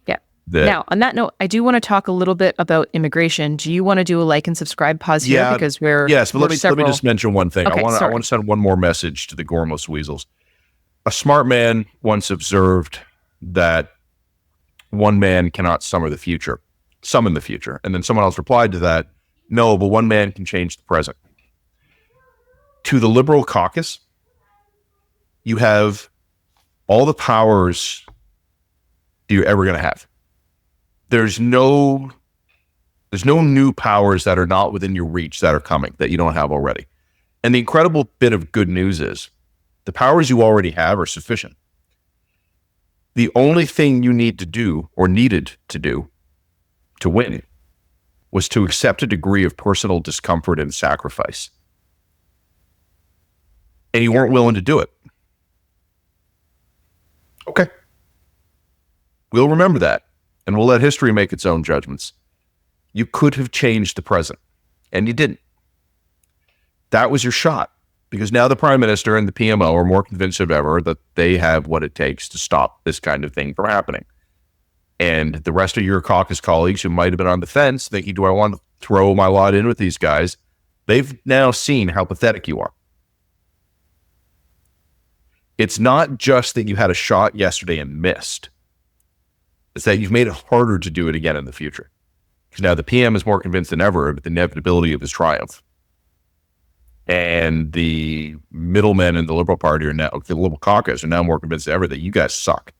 Yeah. Now, on that note, I do want to talk a little bit about immigration. Do you want to do a like and subscribe pause here? Because yes, but let me just mention one thing. Okay, I want to send one more message to the Gormless Weasels. A smart man once observed that one man cannot summon the future. And then someone else replied to that, no, but one man can change the present. To the Liberal caucus, you have all the powers you're ever going to have. There's no new powers that are not within your reach that are coming that you don't have already. And the incredible bit of good news is the powers you already have are sufficient. The only thing you need to do, or needed to do, to win was to accept a degree of personal discomfort and sacrifice. And you weren't willing to do it. Okay. We'll remember that, and we'll let history make its own judgments. You could have changed the present, and you didn't. That was your shot, because now the Prime Minister and the PMO are more convinced than ever that they have what it takes to stop this kind of thing from happening. And the rest of your caucus colleagues who might have been on the fence thinking, do I want to throw my lot in with these guys? They've now seen how pathetic you are. It's not just that you had a shot yesterday and missed. It's that you've made it harder to do it again in the future. Because now the PM is more convinced than ever of the inevitability of his triumph. And the middlemen in the Liberal Party the Liberal caucus are now more convinced than ever that you guys suck.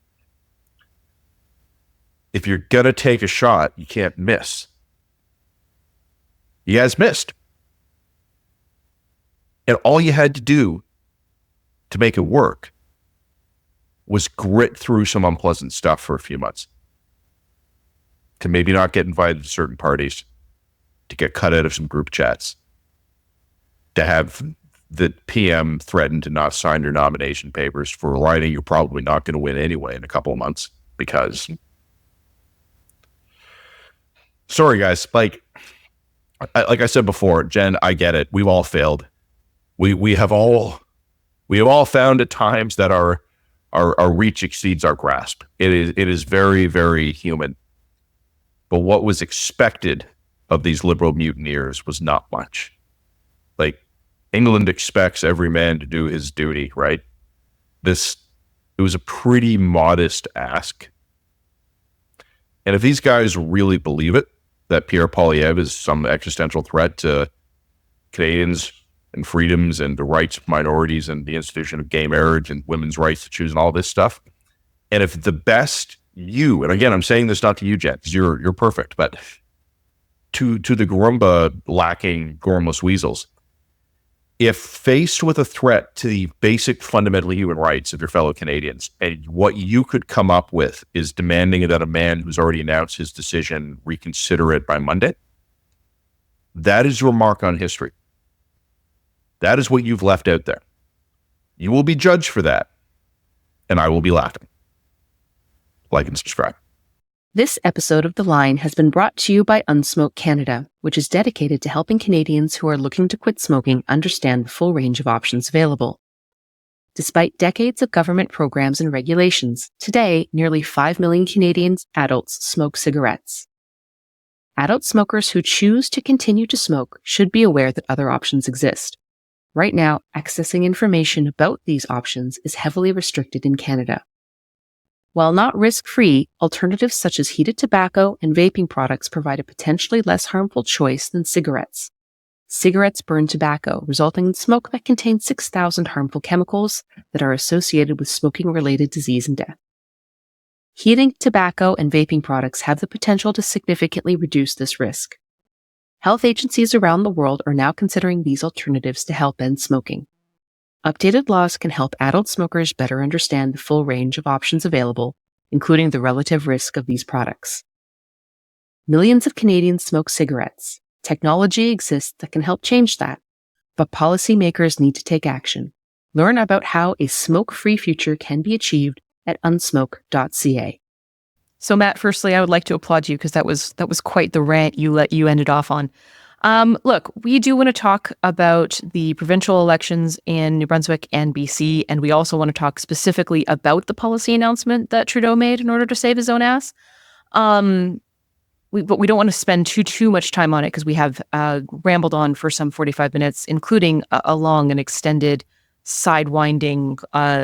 If you're going to take a shot, you can't miss. You guys missed. And all you had to do to make it work was grit through some unpleasant stuff for a few months. To maybe not get invited to certain parties, to get cut out of some group chats, to have the PM threaten to not sign your nomination papers for a riding you're probably not going to win anyway in a couple of months because... Sorry, guys. Like I said before, Jen, I get it. We've all failed. We have all found at times that our reach exceeds our grasp. It is very, very human. But what was expected of these Liberal mutineers was not much. Like, England expects every man to do his duty, right? It was a pretty modest ask. And if these guys really believe it, that Pierre Poilievre is some existential threat to Canadians and freedoms and the rights of minorities and the institution of gay marriage and women's rights to choose and all this stuff. And if the best you, and again, I'm saying this not to you, Jen, because you're perfect, but to the Gorumba lacking Gormless Weasels, If faced with a threat to the basic fundamental human rights of your fellow Canadians, and what you could come up with is demanding that a man who's already announced his decision reconsider it by Monday, that is your mark on history. That is what you've left out there. You will be judged for that, and I will be laughing. Like and subscribe. This episode of The Line has been brought to you by Unsmoke Canada, which is dedicated to helping Canadians who are looking to quit smoking understand the full range of options available. Despite decades of government programs and regulations, today nearly 5 million Canadian adults smoke cigarettes. Adult smokers who choose to continue to smoke should be aware that other options exist. Right now, accessing information about these options is heavily restricted in Canada. While not risk-free, alternatives such as heated tobacco and vaping products provide a potentially less harmful choice than cigarettes. Cigarettes burn tobacco, resulting in smoke that contains 6,000 harmful chemicals that are associated with smoking-related disease and death. Heating tobacco and vaping products have the potential to significantly reduce this risk. Health agencies around the world are now considering these alternatives to help end smoking. Updated laws can help adult smokers better understand the full range of options available, including the relative risk of these products. Millions of Canadians smoke cigarettes. Technology exists that can help change that, but policymakers need to take action. Learn about how a smoke-free future can be achieved at unsmoke.ca. So Matt, firstly, I would like to applaud you because that was quite the rant you ended off on. Look, we do want to talk about the provincial elections in New Brunswick and BC, and we also want to talk specifically about the policy announcement that Trudeau made in order to save his own ass. But we don't want to spend too much time on it because we have rambled on for some 45 minutes, including a long and extended sidewinding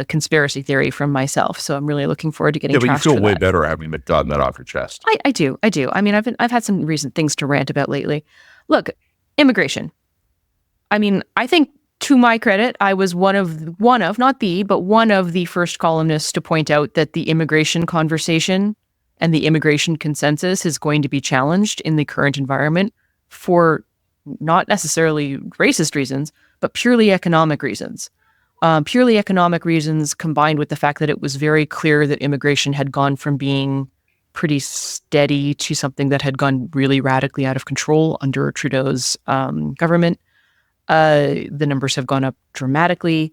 conspiracy theory from myself. So I'm really looking forward to getting. Yeah, but you feel way that. better having gotten that off your chest. I do. I mean, I've had some recent things to rant about lately. Look, immigration. I mean, I think to my credit, I was one of not the, but one of the first columnists to point out that the immigration conversation and the immigration consensus is going to be challenged in the current environment for not necessarily racist reasons, but purely economic reasons. Purely economic reasons combined with the fact that it was very clear that immigration had gone from being pretty steady to something that had gone really radically out of control under Trudeau's government. The numbers have gone up dramatically.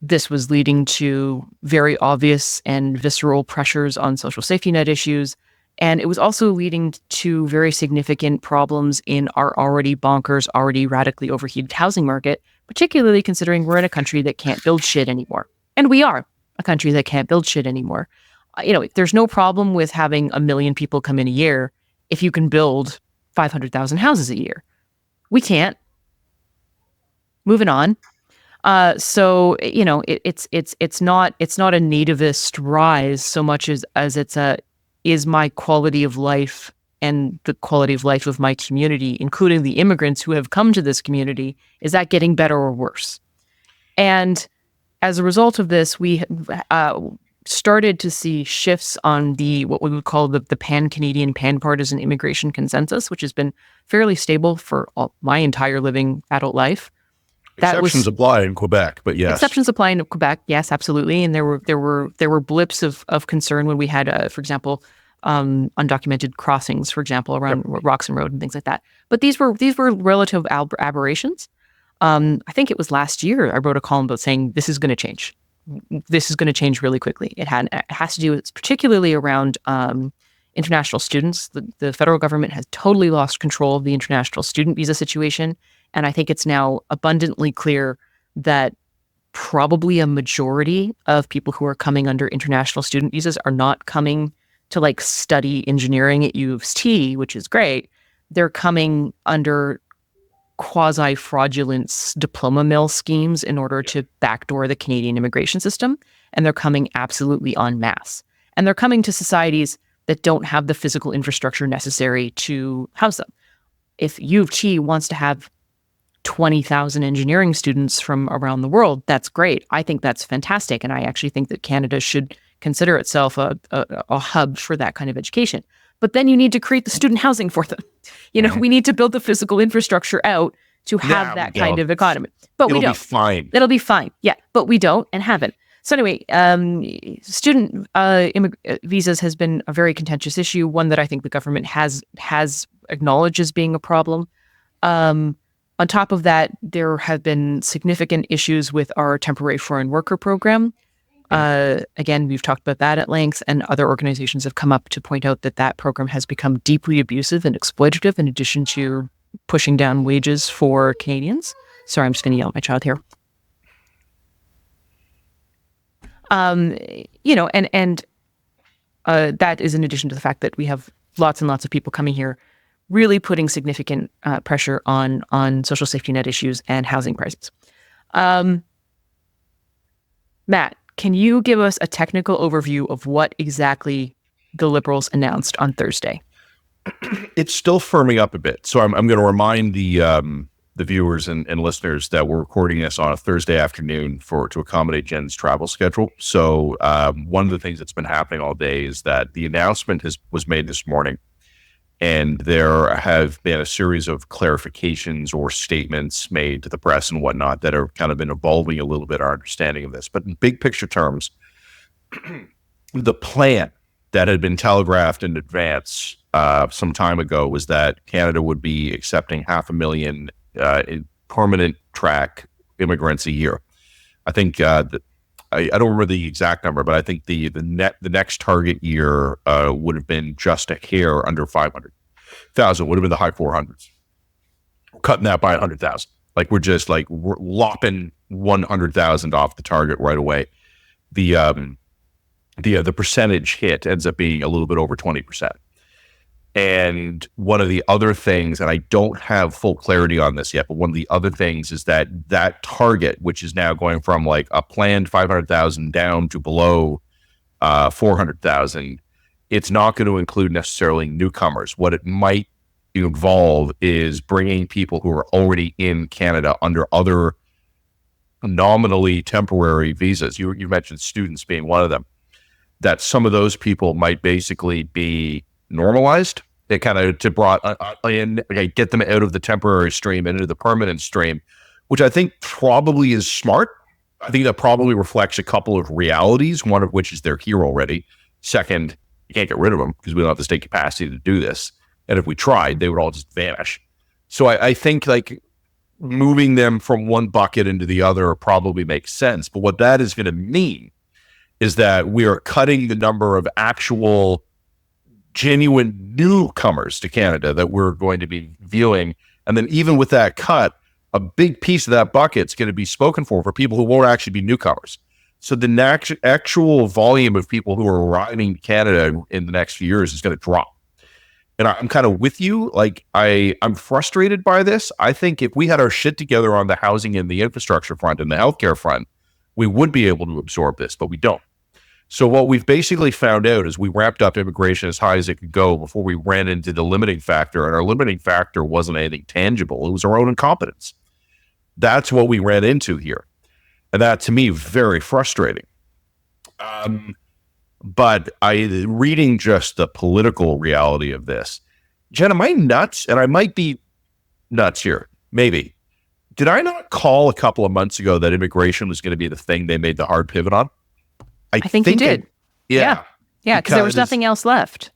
This was leading to very obvious and visceral pressures on social safety net issues. And it was also leading to very significant problems in our already bonkers, already radically overheated housing market, particularly considering we're in a country that can't build shit anymore. And we are a country that can't build shit anymore. There's no problem with having 1 million people come in a year if you can build 500,000 houses a year. We can't. Moving on. So it's not a nativist rise so much as it's is my quality of life and the quality of life of my community, including the immigrants who have come to this community, is that getting better or worse? And as a result of this, we started to see shifts on what we would call the pan-Canadian, pan-partisan immigration consensus, which has been fairly stable for my entire living adult life. Exceptions apply in Quebec, but yes. Exceptions apply in Quebec, yes, absolutely. And there were blips of concern when we had, for example, undocumented crossings, for example, around Roxon Road and things like that. But these were relative aberrations. I think it was last year I wrote a column about saying this is going to change. This is going to change really quickly. It has to do with particularly around international students. The federal government has totally lost control of the international student visa situation. And I think it's now abundantly clear that probably a majority of people who are coming under international student visas are not coming to study engineering at U of T, which is great. They're coming under quasi-fraudulent diploma mill schemes in order to backdoor the Canadian immigration system. And they're coming absolutely en masse. And they're coming to societies that don't have the physical infrastructure necessary to house them. If U of T wants to have 20,000 engineering students from around the world, that's great. I think that's fantastic. And I actually think that Canada should consider itself a hub for that kind of education. But then you need to create the student housing for them. We need to build the physical infrastructure out to have that kind of economy. But we don't. It'll be fine. It'll be fine. Yeah, but we don't and haven't. So anyway, student visas has been a very contentious issue, one that I think the government has acknowledged as being a problem. On top of that, there have been significant issues with our temporary foreign worker program. Again, we've talked about that at length, and other organizations have come up to point out that program has become deeply abusive and exploitative, in addition to pushing down wages for Canadians. Sorry, I'm just going to yell at my child here. That is in addition to the fact that we have lots and lots of people coming here, really putting significant pressure on social safety net issues and housing prices. Matt, can you give us a technical overview of what exactly the Liberals announced on Thursday? It's still firming up a bit. So I'm going to remind the viewers and listeners that we're recording this on a Thursday afternoon to accommodate Jen's travel schedule. So one of the things that's been happening all day is that the announcement was made this morning, and there have been a series of clarifications or statements made to the press and whatnot that are kind of been evolving a little bit our understanding of this. But in big picture terms, the plan that had been telegraphed in advance some time ago was that Canada would be accepting 500,000 permanent track immigrants a year. I think I don't remember the exact number, but I think the next target year would have been just a hair under 500,000. Would have been the high 400s. We're cutting that by 100,000. Like we're lopping 100,000 off the target right away. The percentage hit ends up being a little bit over 20%. And one of the other things, and I don't have full clarity on this yet, but one of the other things is that target, which is now going from like a planned 500,000 down to below 400,000, it's not going to include necessarily newcomers. What it might involve is bringing people who are already in Canada under other nominally temporary visas. You mentioned students being one of them. That some of those people might basically be normalized. They kind of get them out of the temporary stream and into the permanent stream, which I think probably is smart. I think that probably reflects a couple of realities, one of which is they're here already. Second, you can't get rid of them because we don't have the state capacity to do this. And if we tried, they would all just vanish. So I think like moving them from one bucket into the other probably makes sense. But what that is going to mean is that we are cutting the number of actual genuine newcomers to Canada that we're going to be viewing. And then even with that cut, a big piece of that bucket is going to be spoken for people who won't actually be newcomers. So the actual volume of people who are arriving to Canada in the next few years is going to drop. And I'm kind of with you. Like I'm frustrated by this. I think if we had our shit together on the housing and the infrastructure front and the healthcare front, we would be able to absorb this, but we don't. So what we've basically found out is we ramped up immigration as high as it could go before we ran into the limiting factor. And our limiting factor wasn't anything tangible. It was our own incompetence. That's what we ran into here. And that, to me, very frustrating. But reading just the political reality of this, Jen, am I nuts? And I might be nuts here. Maybe. Did I not call a couple of months ago that immigration was going to be the thing they made the hard pivot on? I think you did. Yeah, because there was nothing else left.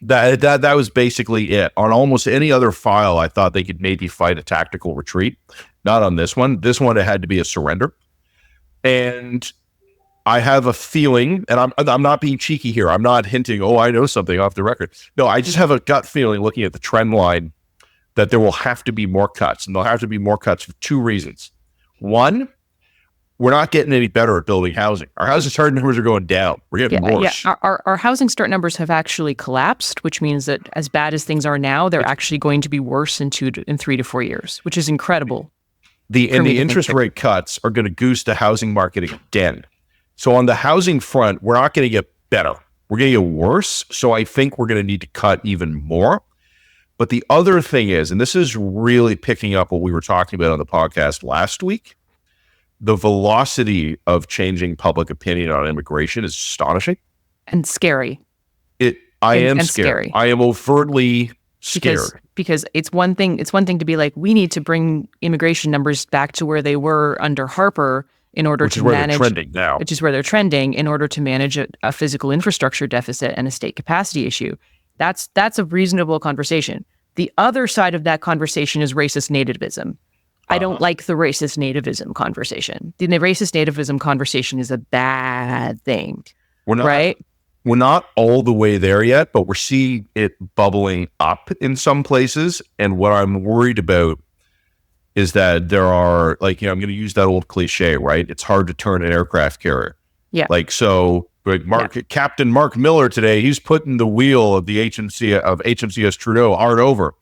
That was basically it. On almost any other file, I thought they could maybe fight a tactical retreat. Not on this one. This one, it had to be a surrender. And I have a feeling, and I'm not being cheeky here. I'm not hinting, I know something off the record. No, I just have a gut feeling looking at the trend line that there will have to be more cuts. And there'll have to be more cuts for two reasons. One, we're not getting any better at building housing. Our housing start numbers are going down. We're getting worse. Yeah. Our housing start numbers have actually collapsed, which means that as bad as things are now, they're actually going to be worse in 3 to 4 years, which is incredible. The interest rate cuts are going to goose the housing market again. So on the housing front, we're not going to get better. We're going to get worse. So I think we're going to need to cut even more. But the other thing is, and this is really picking up what we were talking about on the podcast last week, the velocity of changing public opinion on immigration is astonishing. And scary. I am scared. I am overtly scared. because it's one thing to be like, we need to bring immigration numbers back to where they were under Harper in order to manage, which is where they're trending, in order to manage a physical infrastructure deficit and a state capacity issue. That's a reasonable conversation. The other side of that conversation is racist nativism. I don't like the racist nativism conversation. The racist nativism conversation is a bad thing. We're not all the way there yet, but we're seeing it bubbling up in some places. And what I'm worried about is that there are, like, I'm going to use that old cliche, right? It's hard to turn an aircraft carrier. Yeah. Like, so Captain Mark Miller today, he's putting the wheel of the HMCS Trudeau hard over.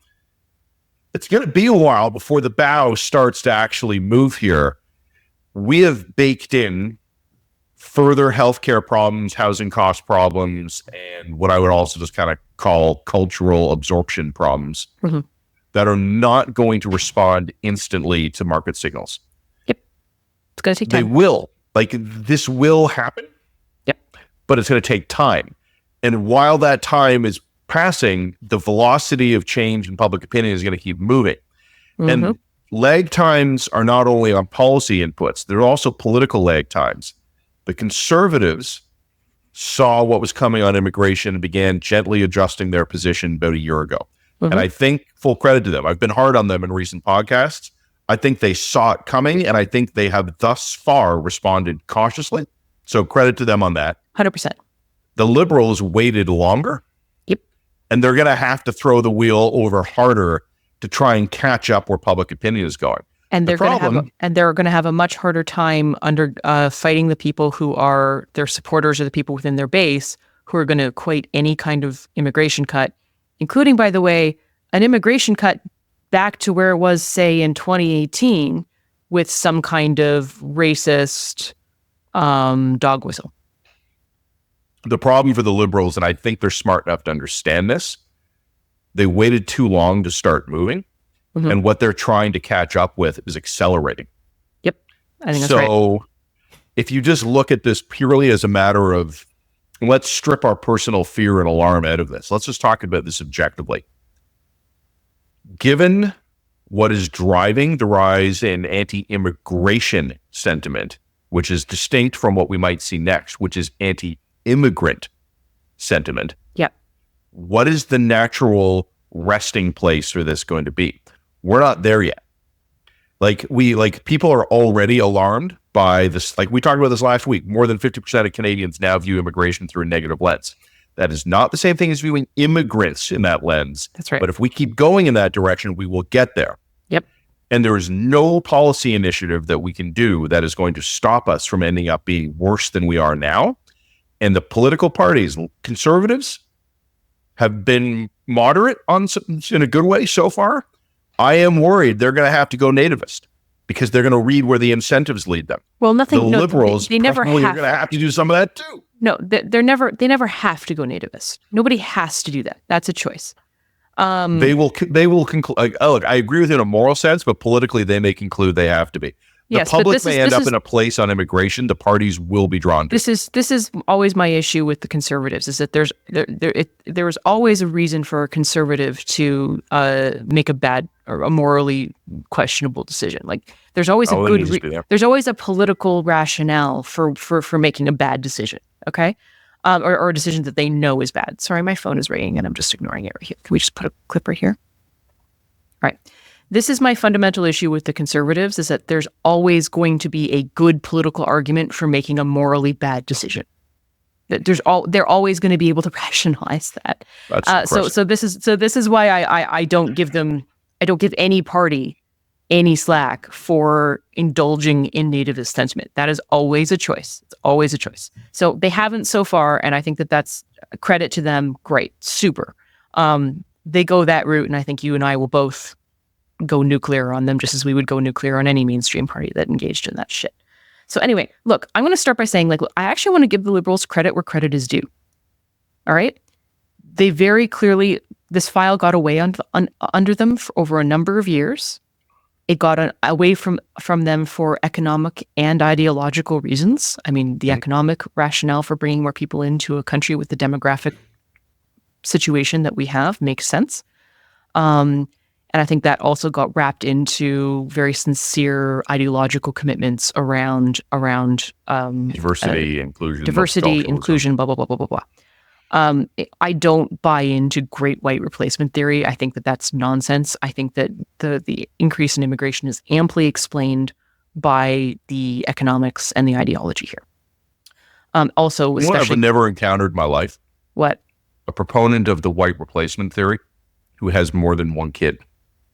It's going to be a while before the bow starts to actually move here. We have baked in further healthcare problems, housing cost problems, and what I would also just kind of call cultural absorption problems that are not going to respond instantly to market signals. Yep. It's going to take time. They will. Like, this will happen. Yep. But it's going to take time. And while that time is passing, the velocity of change in public opinion is going to keep moving. And lag times are not only on policy inputs, they're also political lag times. The conservatives saw what was coming on immigration and began gently adjusting their position about a year ago. And I think, full credit to them, I've been hard on them in recent podcasts. I think they saw it coming, and I think they have thus far responded cautiously. So credit to them on that. 100%. The Liberals waited longer. Yep. And they're going to have to throw the wheel over harder to try and catch up where public opinion is going. And they're going to have a much harder time under fighting the people who are their supporters or the people within their base who are going to equate any kind of immigration cut, including, by the way, an immigration cut back to where it was, say, in 2018 with some kind of racist dog whistle. The problem for the Liberals, and I think they're smart enough to understand this, they waited too long to start moving. And what they're trying to catch up with is accelerating. Yep. I think that's right. So if you just look at this purely as a matter of, let's strip our personal fear and alarm out of this. Let's just talk about this objectively. Given what is driving the rise in anti-immigration sentiment, which is distinct from what we might see next, which is anti-immigrant sentiment. Yep. What is the natural resting place for this going to be? We're not there yet. People are already alarmed by this. Like, we talked about this last week, more than 50% of Canadians now view immigration through a negative lens. That is not the same thing as viewing immigrants in that lens. That's right. But if we keep going in that direction, we will get there. Yep. And there is no policy initiative that we can do that is going to stop us from ending up being worse than we are now. And the political parties, conservatives, have been moderate in a good way so far. I am worried they're going to have to go nativist because they're going to read where the incentives lead them. Well, the Liberals they never are going to have to do some of that too. No, they never have to go nativist. Nobody has to do that. That's a choice. They will conclude. Look, I agree with you in a moral sense, but politically they may conclude they have to be. The public may end up in a place on immigration. The parties will be drawn to. This is always my issue with the conservatives, is that there is always a reason for a conservative to make a bad or a morally questionable decision. Like, there's always there's always a political rationale for making a bad decision. Okay, or a decision that they know is bad. Sorry, my phone is ringing and I'm just ignoring it right here. Can we just put a clip right here? All right. This is my fundamental issue with the conservatives, is that there's always going to be a good political argument for making a morally bad decision. They're always going to be able to rationalize that. So this is why I don't give any party any slack for indulging in nativist sentiment. That is always a choice. It's always a choice. So they haven't so far, and I think that's a credit to them. Great, super. They go that route, and I think you and I will both go nuclear on them, just as we would go nuclear on any mainstream party that engaged in that shit. So anyway, look, I'm going to start by saying, look, I actually want to give the Liberals credit where credit is due. All right? They very clearly, this file got away under them for over a number of years. It got away from them for economic and ideological reasons. I mean, the economic rationale for bringing more people into a country with the demographic situation that we have makes sense. And I think that also got wrapped into very sincere ideological commitments around diversity, inclusion, inclusion, blah, blah, blah, blah, blah, blah. I don't buy into great white replacement theory. I think that that's nonsense. I think that the increase in immigration is amply explained by the economics and the ideology here. Also, You know what especially I've never encountered in my life? what? A proponent of the white replacement theory who has more than one kid,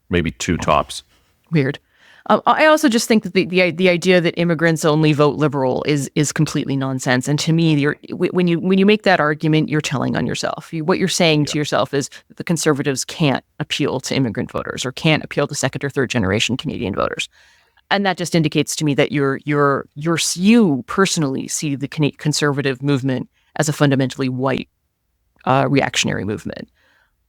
maybe two tops. Weird. I also just think that the idea that immigrants only vote liberal is completely nonsense. And to me, when you make that argument, you're telling on yourself. What you're saying to yourself is that the conservatives can't appeal to immigrant voters or can't appeal to second or third generation Canadian voters. And that just indicates to me that you personally see the conservative movement as a fundamentally white reactionary movement.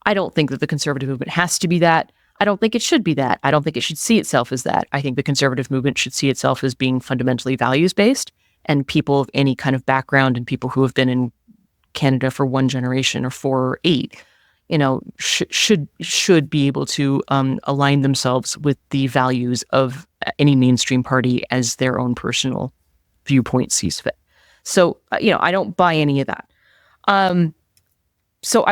I don't think that the conservative movement has to be that. I don't think it should be that. I don't think it should see itself as that. I think the conservative movement should see itself as being fundamentally values-based, and people of any kind of background and people who have been in Canada for one generation or 4 or 8, should be able to align themselves with the values of any mainstream party as their own personal viewpoint sees fit. So, I don't buy any of that.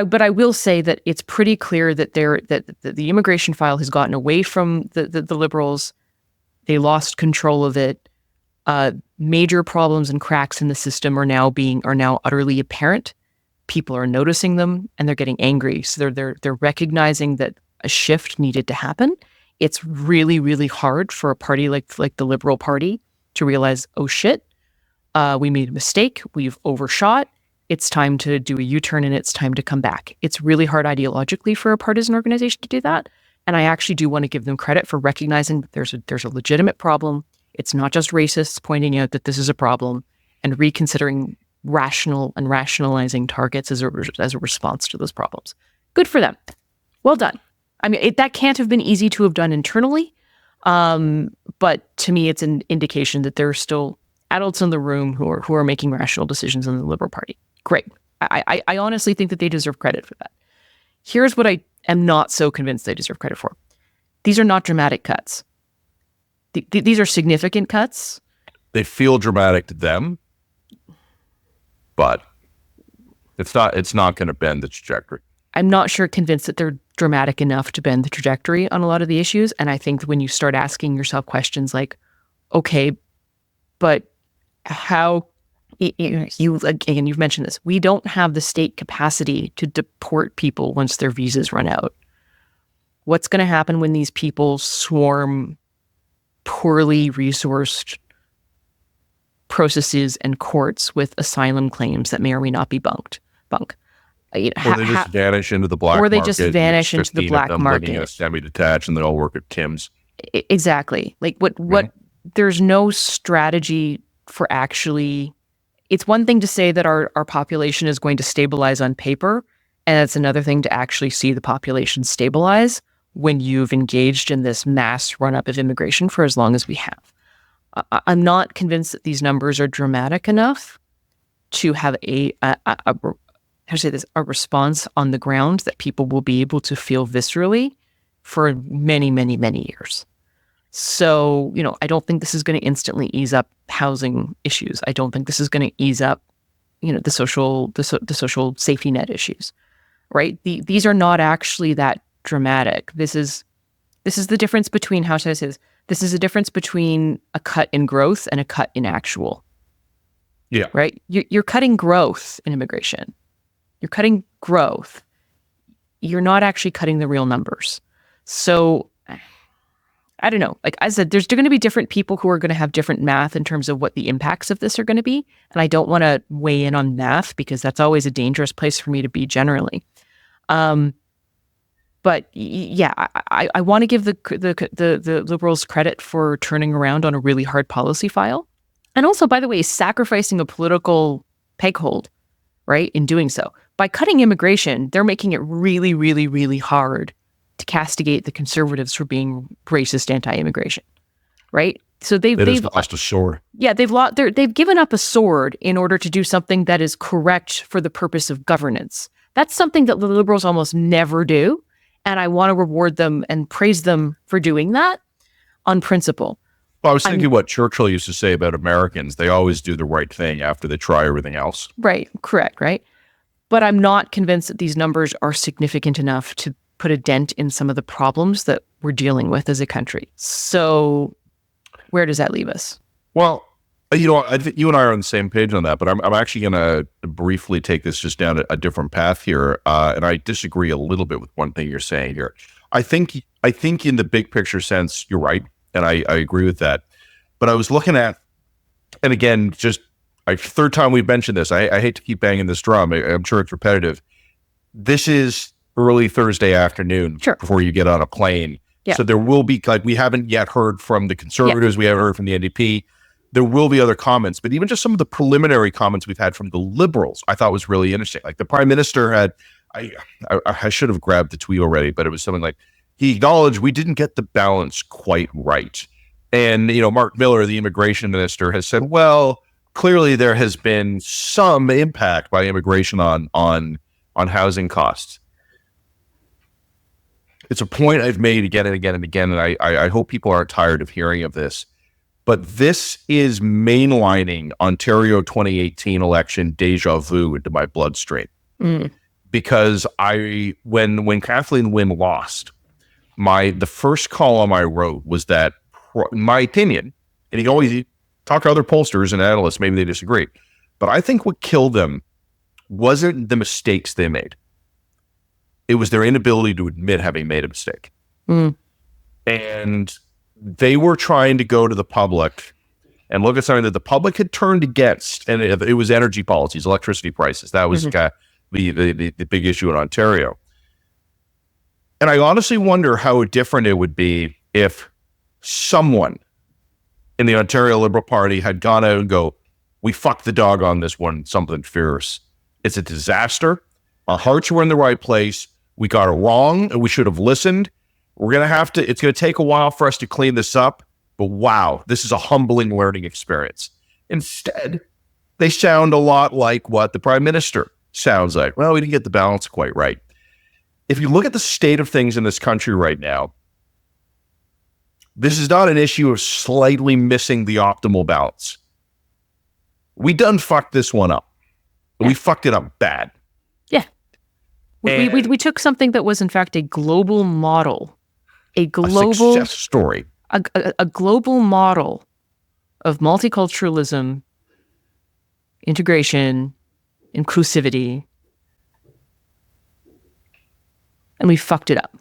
But I will say that it's pretty clear that the immigration file has gotten away from the Liberals. They lost control of it. Major problems and cracks in the system are now utterly apparent. People are noticing them and they're getting angry. So they're recognizing that a shift needed to happen. It's really, really hard for a party like the Liberal Party to realize, oh shit, we made a mistake. We've overshot. It's time to do a U-turn and it's time to come back. It's really hard ideologically for a partisan organization to do that. And I actually do want to give them credit for recognizing that there's a legitimate problem. It's not just racists pointing out that this is a problem and reconsidering rationalizing targets as a response to those problems. Good for them. Well done. I mean, that can't have been easy to have done internally. But to me, it's an indication that there are still adults in the room who are making rational decisions in the Liberal Party. Great. I honestly think that they deserve credit for that. Here's what I am not so convinced they deserve credit for. These are not dramatic cuts. These are significant cuts. They feel dramatic to them, but it's not going to bend the trajectory. I'm not convinced that they're dramatic enough to bend the trajectory on a lot of the issues. And I think when you start asking yourself questions like, okay, but how, you've mentioned this, we don't have the state capacity to deport people once their visas run out. What's going to happen when these people swarm poorly resourced processes and courts with asylum claims that may or may not be bunk? Or they just vanish into the black market. Or they just vanish into the black market. Semi-detached, and they all work at Tim's. Exactly. Like what? There's no strategy for actually. It's one thing to say that our population is going to stabilize on paper, and it's another thing to actually see the population stabilize when you've engaged in this mass run-up of immigration for as long as we have. I'm not convinced that these numbers are dramatic enough to have a response on the ground that people will be able to feel viscerally for many, many, many years. So, I don't think this is going to instantly ease up housing issues. I don't think this is going to ease up, the social safety net issues, right? These are not actually that dramatic. This is the difference between, how should I say this? This is a difference between a cut in growth and a cut in actual. Yeah. Right? You're cutting growth in immigration. You're cutting growth. You're not actually cutting the real numbers. So I don't know. Like I said, there's going to be different people who are going to have different math in terms of what the impacts of this are going to be. And I don't want to weigh in on math because that's always a dangerous place for me to be generally. But yeah, I want to give the Liberals credit for turning around on a really hard policy file. And also, by the way, sacrificing a political peghold, right, in doing so. By cutting immigration, they're making it really, really, really hard to castigate the Conservatives for being racist anti-immigration, right? So they've lost a sword. Yeah, they've given up a sword in order to do something that is correct for the purpose of governance. That's something that the Liberals almost never do. And I want to reward them and praise them for doing that on principle. Well, I was thinking what Churchill used to say about Americans. They always do the right thing after they try everything else. Right. Correct. Right. But I'm not convinced that these numbers are significant enough to put a dent in some of the problems that we're dealing with as a country. So where does that leave us? Well, I think you and I are on the same page on that, but I'm actually going to briefly take this just down a different path here. And I disagree a little bit with one thing you're saying here. I think in the big picture sense, you're right. And I agree with that. But I was looking at, and again, just third time we've mentioned this, I hate to keep banging this drum. I'm sure it's repetitive. This is early Thursday afternoon before you get on a plane. Yeah. So there will be, we haven't yet heard from the Conservatives. We haven't heard from the NDP. There will be other comments, but even just some of the preliminary comments we've had from the Liberals, I thought was really interesting. Like the Prime Minister had, I should have grabbed the tweet already, but it was something like, he acknowledged we didn't get the balance quite right. And, Mark Miller, the immigration minister, has said, well, clearly there has been some impact by immigration on housing costs. It's a point I've made again and again and again, and I hope people aren't tired of hearing of this. But this is mainlining Ontario 2018 election deja vu into my bloodstream. Because when Kathleen Wynne lost, the first column I wrote was that, in my opinion, and you can always talk to other pollsters and analysts, maybe they disagree, but I think what killed them wasn't the mistakes they made. It was their inability to admit having made a mistake. And they were trying to go to the public and look at something that the public had turned against, and it was energy policies, electricity prices. That was the big issue in Ontario. And I honestly wonder how different it would be if someone in the Ontario Liberal Party had gone out and go, we fucked the dog on this one, something fierce. It's a disaster. Our hearts were in the right place. We got it wrong, and we should have listened. It's going to take a while for us to clean this up, but wow, this is a humbling learning experience. Instead, they sound a lot like what the Prime Minister sounds like. Well, we didn't get the balance quite right. If you look at the state of things in this country right now, this is not an issue of slightly missing the optimal balance. We done fucked this one up. Yeah. We fucked it up bad. Yeah. We took something that was in fact a global model, a success story, a global model of multiculturalism, integration, inclusivity, and we fucked it up.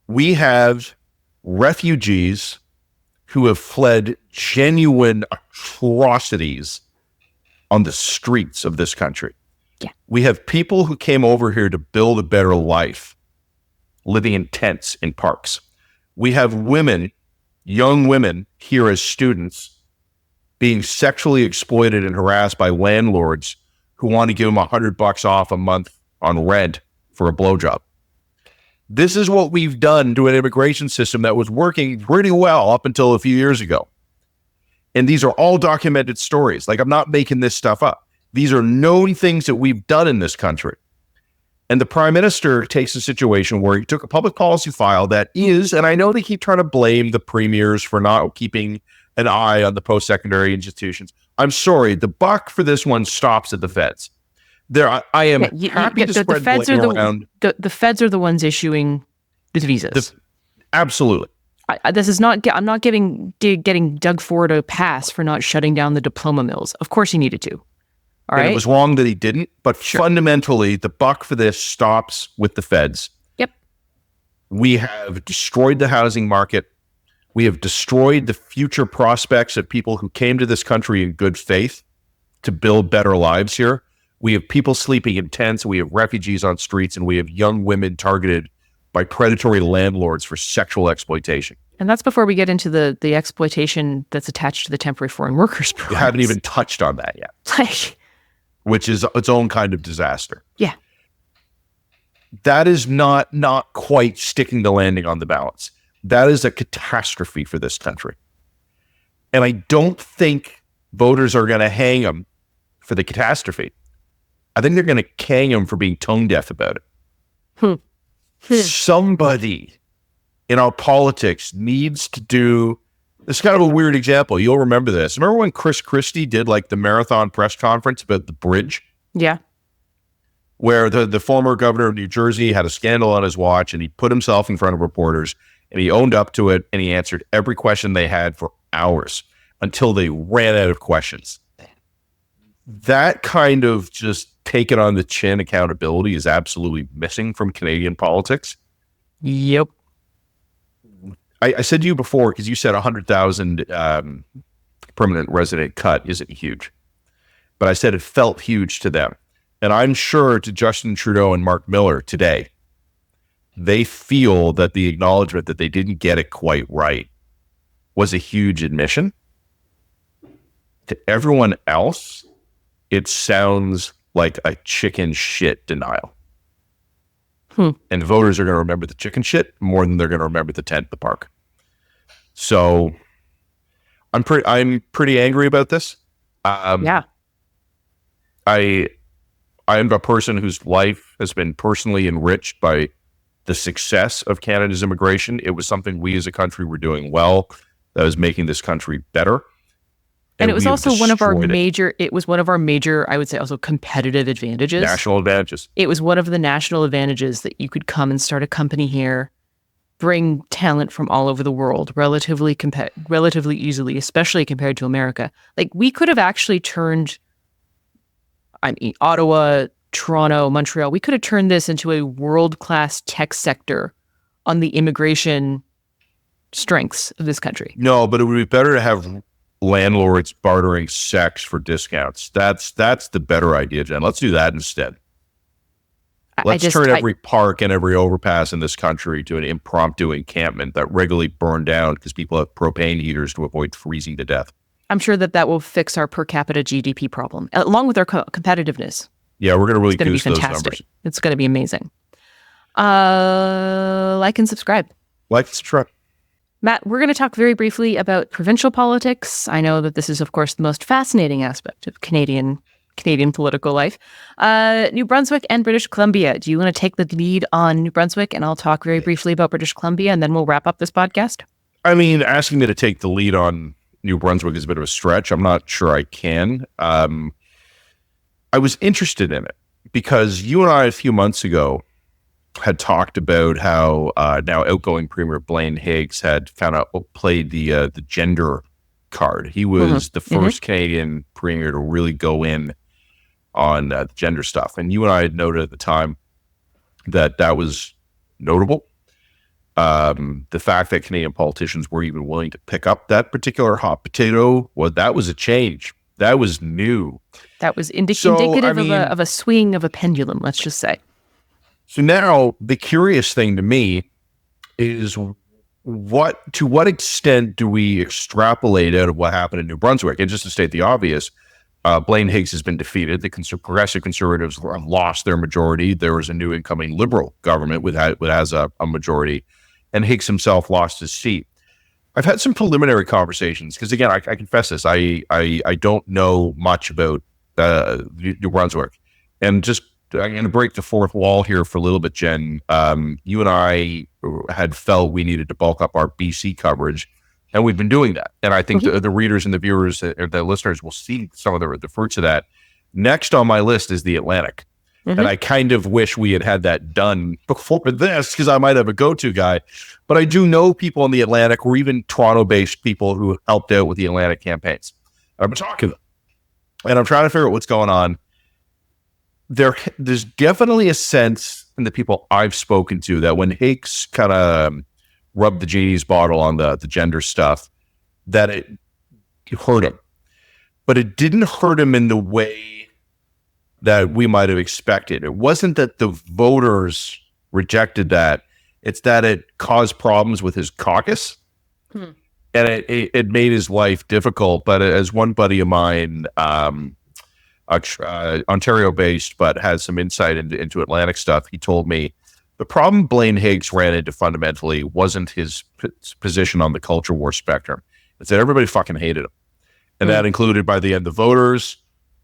We have refugees who have fled genuine atrocities on the streets of this country. Yeah. We have people who came over here to build a better life, living in tents in parks. We have women, young women here as students, being sexually exploited and harassed by landlords who want to give them $100 off a month on rent for a blowjob. This is what we've done to an immigration system that was working pretty well up until a few years ago. And these are all documented stories. Like, I'm not making this stuff up. These are known things that we've done in this country. And the Prime Minister takes a situation where he took a public policy file that is, and I know they keep trying to blame the premiers for not keeping an eye on the post-secondary institutions. I'm sorry, the buck for this one stops at the feds. I am happy to spread blame around. The feds are the ones issuing the visas. Absolutely. I'm not getting Doug Ford a pass for not shutting down the diploma mills. Of course he needed to. All right. It was wrong that he didn't, but fundamentally, the buck for this stops with the feds. Yep. We have destroyed the housing market. We have destroyed the future prospects of people who came to this country in good faith to build better lives here. We have people sleeping in tents. We have refugees on streets, and we have young women targeted by predatory landlords for sexual exploitation. And that's before we get into the exploitation that's attached to the temporary foreign workers program. We haven't even touched on that yet. Which is its own kind of disaster. Yeah. That is not quite sticking the landing on the balance. That is a catastrophe for this country. And I don't think voters are going to hang them for the catastrophe. I think they're going to hang them for being tone deaf about it. Somebody in our politics needs to do. This is kind of a weird example. You'll remember this. Remember when Chris Christie did like the marathon press conference about the bridge? Yeah. Where the former governor of New Jersey had a scandal on his watch, and he put himself in front of reporters and he owned up to it, and he answered every question they had for hours until they ran out of questions. That kind of just take it on the chin accountability is absolutely missing from Canadian politics. Yep. I said to you before, because you said 100,000 permanent resident cut isn't huge, but I said it felt huge to them. And I'm sure to Justin Trudeau and Mark Miller today, they feel that the acknowledgement that they didn't get it quite right was a huge admission. To everyone else, it sounds like a chicken shit denial. And voters are going to remember the chicken shit more than they're going to remember the tent in the park. So I'm pretty angry about this. Yeah. I am a person whose life has been personally enriched by the success of Canada's immigration. It was something we as a country were doing well that was making this country better. And it was also one of our major, I would say, also competitive advantages. National advantages. It was one of the national advantages that you could come and start a company here, bring talent from all over the world relatively easily, especially compared to America. Like, we could have actually turned, Ottawa, Toronto, Montreal, we could have turned this into a world-class tech sector on the immigration strengths of this country. No, but it would be better to have landlords bartering sex for discounts. That's the better idea, Jen. Let's do that instead. Let's turn every park and every overpass in this country to an impromptu encampment that regularly burn down because people have propane heaters to avoid freezing to death. I'm sure that will fix our per capita GDP problem, along with our competitiveness. Yeah, we're going to really goose those numbers. It's going to be amazing. Like and subscribe. Like and subscribe. Matt, we're going to talk very briefly about provincial politics. I know that this is, of course, the most fascinating aspect of Canadian political life. New Brunswick and British Columbia. Do you want to take the lead on New Brunswick? And I'll talk very briefly about British Columbia, and then we'll wrap up this podcast. I mean, asking me to take the lead on New Brunswick is a bit of a stretch. I'm not sure I can. I was interested in it because you and I, a few months ago, had talked about how now outgoing Premier Blaine Higgs had played the gender card. He was the first Canadian premier to really go in on the gender stuff. And you and I had noted at the time that was notable. The fact that Canadian politicians were even willing to pick up that particular hot potato, that was a change. That was new. That was indicative of a swing of a pendulum, let's just say. So now the curious thing to me is to what extent do we extrapolate out of what happened in New Brunswick? And just to state the obvious, Blaine Higgs has been defeated. The progressive Conservatives have lost their majority. There was a new incoming Liberal government which has a majority, and Higgs himself lost his seat. I've had some preliminary conversations because, again, I confess this. I don't know much about New Brunswick, and just I'm going to break the fourth wall here for a little bit, Jen. You and I had felt we needed to bulk up our BC coverage, and we've been doing that. And I think the readers and the viewers, the listeners, will see some of the fruits of that. Next on my list is the Atlantic. And I kind of wish we had that done before this because I might have a go-to guy. But I do know people in the Atlantic or even Toronto-based people who helped out with the Atlantic campaigns. I've been talking to them. And I'm trying to figure out what's going on. There's definitely a sense in the people I've spoken to that when Higgs kind of rubbed the genie's bottle on the gender stuff, that it hurt him. But it didn't hurt him in the way that we might have expected. It wasn't that the voters rejected that. It's that it caused problems with his caucus. And it made his life difficult. But as one buddy of mine, Ontario-based, but has some insight into Atlantic stuff, he told me the problem Blaine Higgs ran into fundamentally wasn't his position on the culture war spectrum. It's that everybody fucking hated him. And that included, by the end, the voters,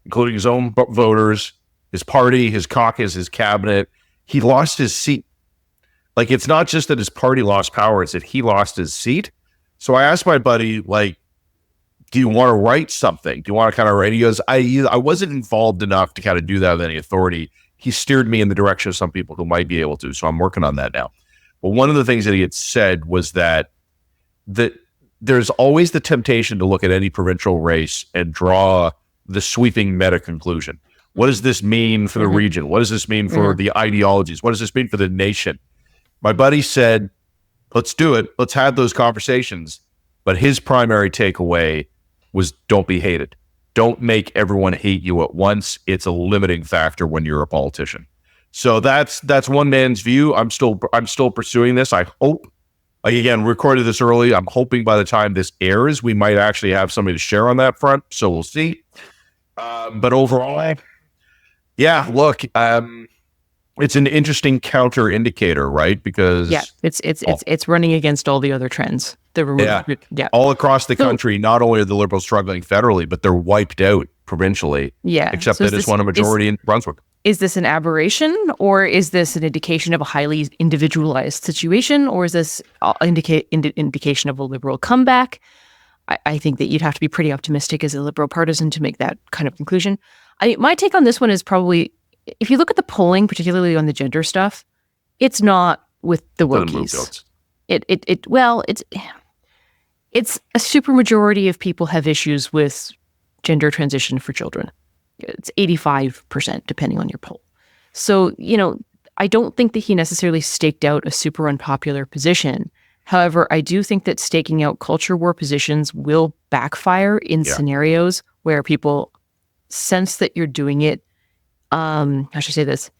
including his own voters, his party, his caucus, his cabinet. He lost his seat. Like, it's not just that his party lost power, it's that he lost his seat. So I asked my buddy, like, do you want to write something? Do you want to kind of write? He goes, I wasn't involved enough to kind of do that with any authority. He steered me in the direction of some people who might be able to. So I'm working on that now. But one of the things that he had said was that there's always the temptation to look at any provincial race and draw the sweeping meta conclusion. What does this mean for the region? What does this mean for the ideologies? What does this mean for the nation? My buddy said, let's do it. Let's have those conversations. But his primary takeaway was don't be hated. Don't make everyone hate you at once. It's a limiting factor when you're a politician. So that's one man's view. I'm still pursuing this. I hope, like, again, recorded this early. I'm hoping by the time this airs, we might actually have somebody to share on that front. So we'll see. But overall, yeah, look, it's an interesting counter indicator, right? Because it's running against all the other trends. All across the country, not only are the Liberals struggling federally, but they're wiped out provincially. Yeah, except that it's won a majority in Brunswick. Is this an aberration, or is this an indication of a highly individualized situation, or is this indication of a Liberal comeback? I think that you'd have to be pretty optimistic as a Liberal partisan to make that kind of conclusion. My take on this one is probably, if you look at the polling, particularly on the gender stuff, it's not with the wokies. It's a supermajority of people have issues with gender transition for children. It's 85%, depending on your poll. So, I don't think that he necessarily staked out a super unpopular position. However, I do think that staking out culture war positions will backfire in scenarios where people sense that you're doing it, how should I say this,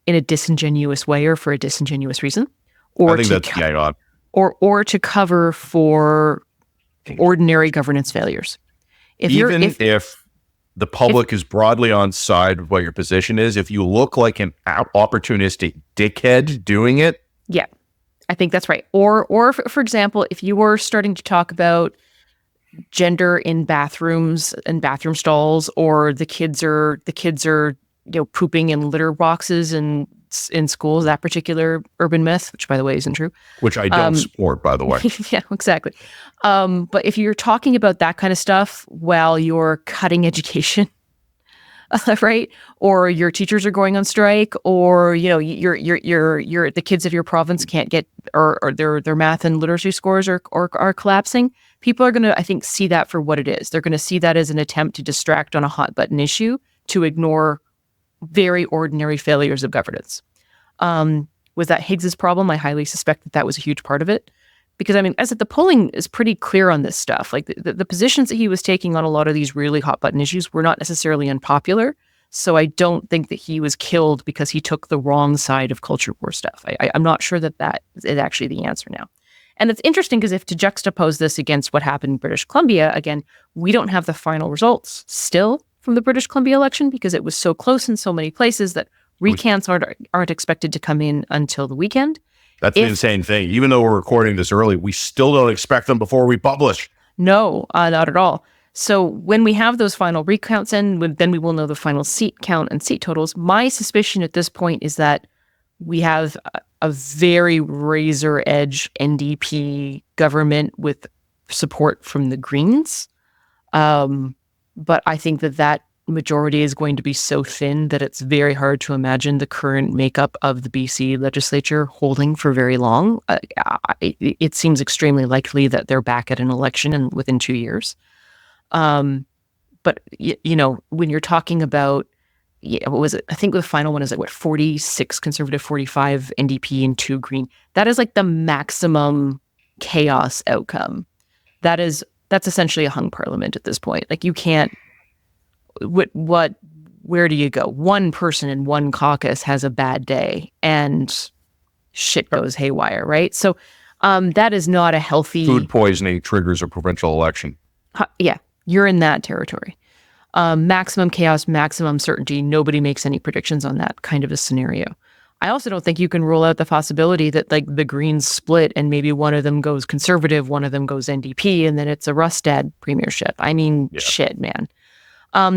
in a disingenuous way or for a disingenuous reason. Or I think that's bang on. Or to cover for ordinary governance failures. If the public is broadly on side of what your position is, if you look like an opportunistic dickhead doing it. Yeah, I think that's right. Or for example, if you were starting to talk about gender in bathrooms and bathroom stalls, or the kids are pooping in litter boxes and in schools, that particular urban myth, which by the way isn't true. Which I don't support, by the way. Yeah, exactly. But if you're talking about that kind of stuff while you're cutting education, right? Or your teachers are going on strike, or the kids of your province can't get, or their math and literacy scores are collapsing, people are going to, I think, see that for what it is. They're going to see that as an attempt to distract on a hot button issue, to ignore very ordinary failures of governance. Was that Higgs's problem? I highly suspect that was a huge part of it. Because, the polling is pretty clear on this stuff. Like, the positions that he was taking on a lot of these really hot button issues were not necessarily unpopular. So I don't think that he was killed because he took the wrong side of culture war stuff. I'm not sure that is actually the answer now. And it's interesting because if to juxtapose this against what happened in British Columbia, again, we don't have the final results still from the British Columbia election because it was so close in so many places that recounts aren't expected to come in until the weekend. That's the insane thing. Even though we're recording this early, we still don't expect them before we publish. No, not at all. So when we have those final recounts in, then we will know the final seat count and seat totals. My suspicion at this point is that we have a very razor edge NDP government with support from the Greens. But I think that majority is going to be so thin that it's very hard to imagine the current makeup of the BC legislature holding for very long. It seems extremely likely that they're back at an election within 2 years. But when you're talking about, what was it? I think the final one is 46 Conservative, 45 NDP, and 2 Green. That is like the maximum chaos outcome. That's essentially a hung parliament at this point. Like, you can't, where do you go? One person in one caucus has a bad day and shit goes haywire, right? So that is not a healthy... Food poisoning triggers a provincial election. Yeah, you're in that territory. Maximum chaos, maximum certainty. Nobody makes any predictions on that kind of a scenario. I also don't think you can rule out the possibility that the Greens split and maybe one of them goes Conservative, one of them goes NDP, and then it's a Rustad premiership. Shit, man.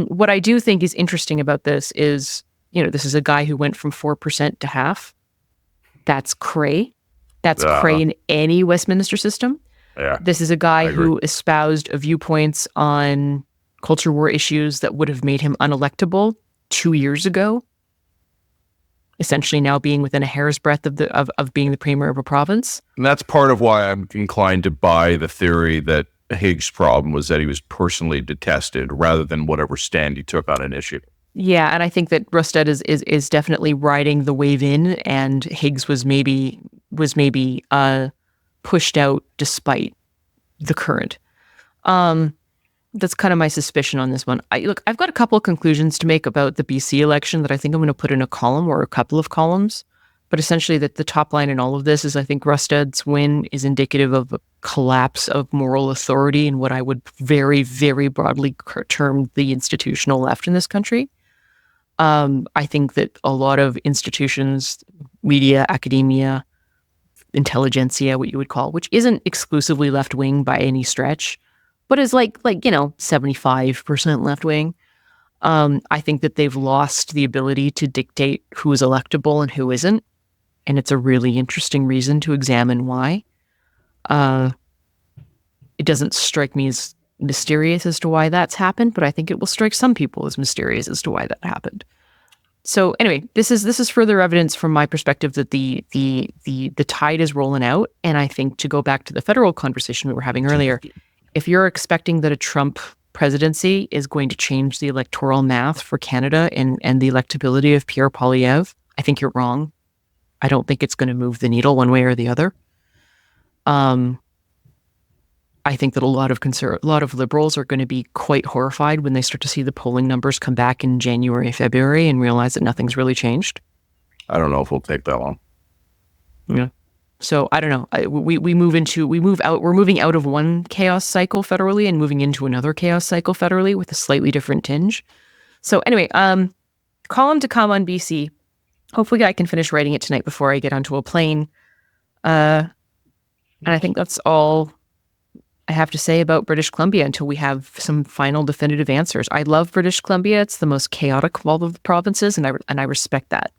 What I do think is interesting about this is, this is a guy who went from 4% to half. That's cray. That's cray in any Westminster system. Yeah. This is a guy who espoused viewpoints on culture war issues that would have made him unelectable 2 years ago. Essentially now being within a hair's breadth of being the premier of a province. And that's part of why I'm inclined to buy the theory that Higgs' problem was that he was personally detested rather than whatever stand he took on an issue. Yeah, and I think that Rustad is definitely riding the wave in, and Higgs was maybe pushed out despite the current. That's kind of my suspicion on this one. I've got a couple of conclusions to make about the BC election that I think I'm going to put in a column or a couple of columns. But essentially, that the top line in all of this is I think Rustad's win is indicative of a collapse of moral authority in what I would very, very broadly term the institutional left in this country. I think that a lot of institutions, media, academia, intelligentsia, what you would call, which isn't exclusively left wing by any stretch, but is like 75% left wing. I think that they've lost the ability to dictate who is electable and who isn't. And it's a really interesting reason to examine why. It doesn't strike me as mysterious as to why that's happened, but I think it will strike some people as mysterious as to why that happened. So anyway, this is further evidence from my perspective that the tide is rolling out. And I think, to go back to the federal conversation we were having earlier, if you're expecting that a Trump presidency is going to change the electoral math for Canada and the electability of Pierre Poilievre, I think you're wrong. I don't think it's going to move the needle one way or the other. I think that a lot of liberals are going to be quite horrified when they start to see the polling numbers come back in January, February, and realize that nothing's really changed. I don't know if it'll take that long. Yeah. So I don't know. We're moving out of one chaos cycle federally and moving into another chaos cycle federally with a slightly different tinge. So anyway, column to come on BC. Hopefully I can finish writing it tonight before I get onto a plane. And I think that's all I have to say about British Columbia until we have some final definitive answers. I love British Columbia. It's the most chaotic of all of the provinces, and I respect that.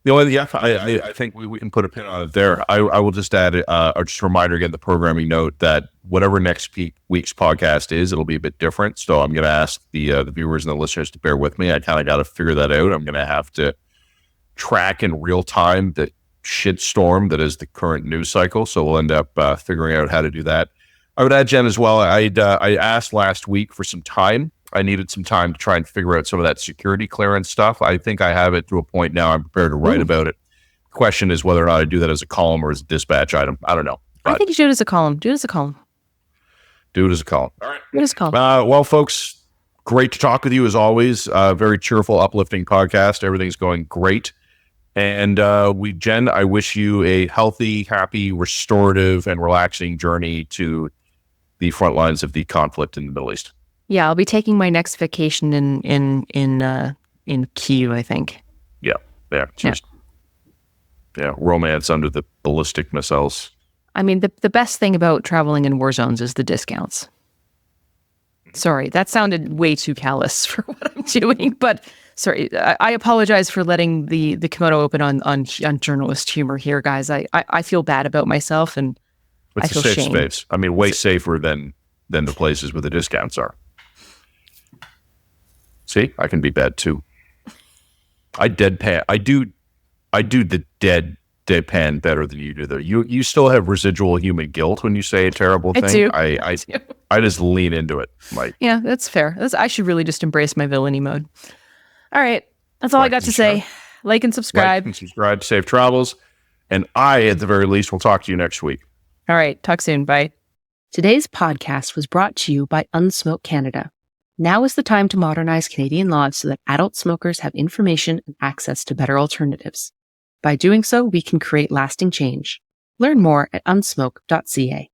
The only, I think we can put a pin on it there. I will just add, just a reminder again, the programming note that whatever next week's podcast is, it'll be a bit different. So I'm going to ask the viewers and the listeners to bear with me. I kind of got to figure that out. I'm going to have to track in real time the shitstorm that is the current news cycle. So we'll end up figuring out how to do that. I would add, Jen, as well, I asked last week for some time. I needed some time to try and figure out some of that security clearance stuff. I think I have it to a point now. I'm prepared to write about it. The question is whether or not I do that as a column or as a dispatch item. I don't know. I think you should do it as a column. Do it as a column. Do it as a column. All right. Do it as a column. Well, folks, great to talk with you as always. Very cheerful, uplifting podcast. Everything's going great. And Jen, I wish you a healthy, happy, restorative, and relaxing journey to the front lines of the conflict in the Middle East. Yeah, I'll be taking my next vacation in Kyiv, I think. Yeah. Romance under the ballistic missiles. I mean, the best thing about traveling in war zones is the discounts. Sorry, that sounded way too callous for what I'm doing, but sorry, I apologize for letting the kimono open on journalist humor here, guys. I feel bad about myself, and it's I feel a safe shame. Space. I mean, way safer than the places where the discounts are. See, I can be bad too. I deadpan. I do the deadpan better than you do. Though you still have residual human guilt when you say a terrible thing. I do. I just lean into it. Like, yeah, that's fair. I should really just embrace my villainy mode. All right, that's all I got to say. Like and subscribe. Safe travels. And I, at the very least, will talk to you next week. All right, talk soon. Bye. Today's podcast was brought to you by Unsmoke Canada. Now is the time to modernize Canadian laws so that adult smokers have information and access to better alternatives. By doing so, we can create lasting change. Learn more at unsmoke.ca.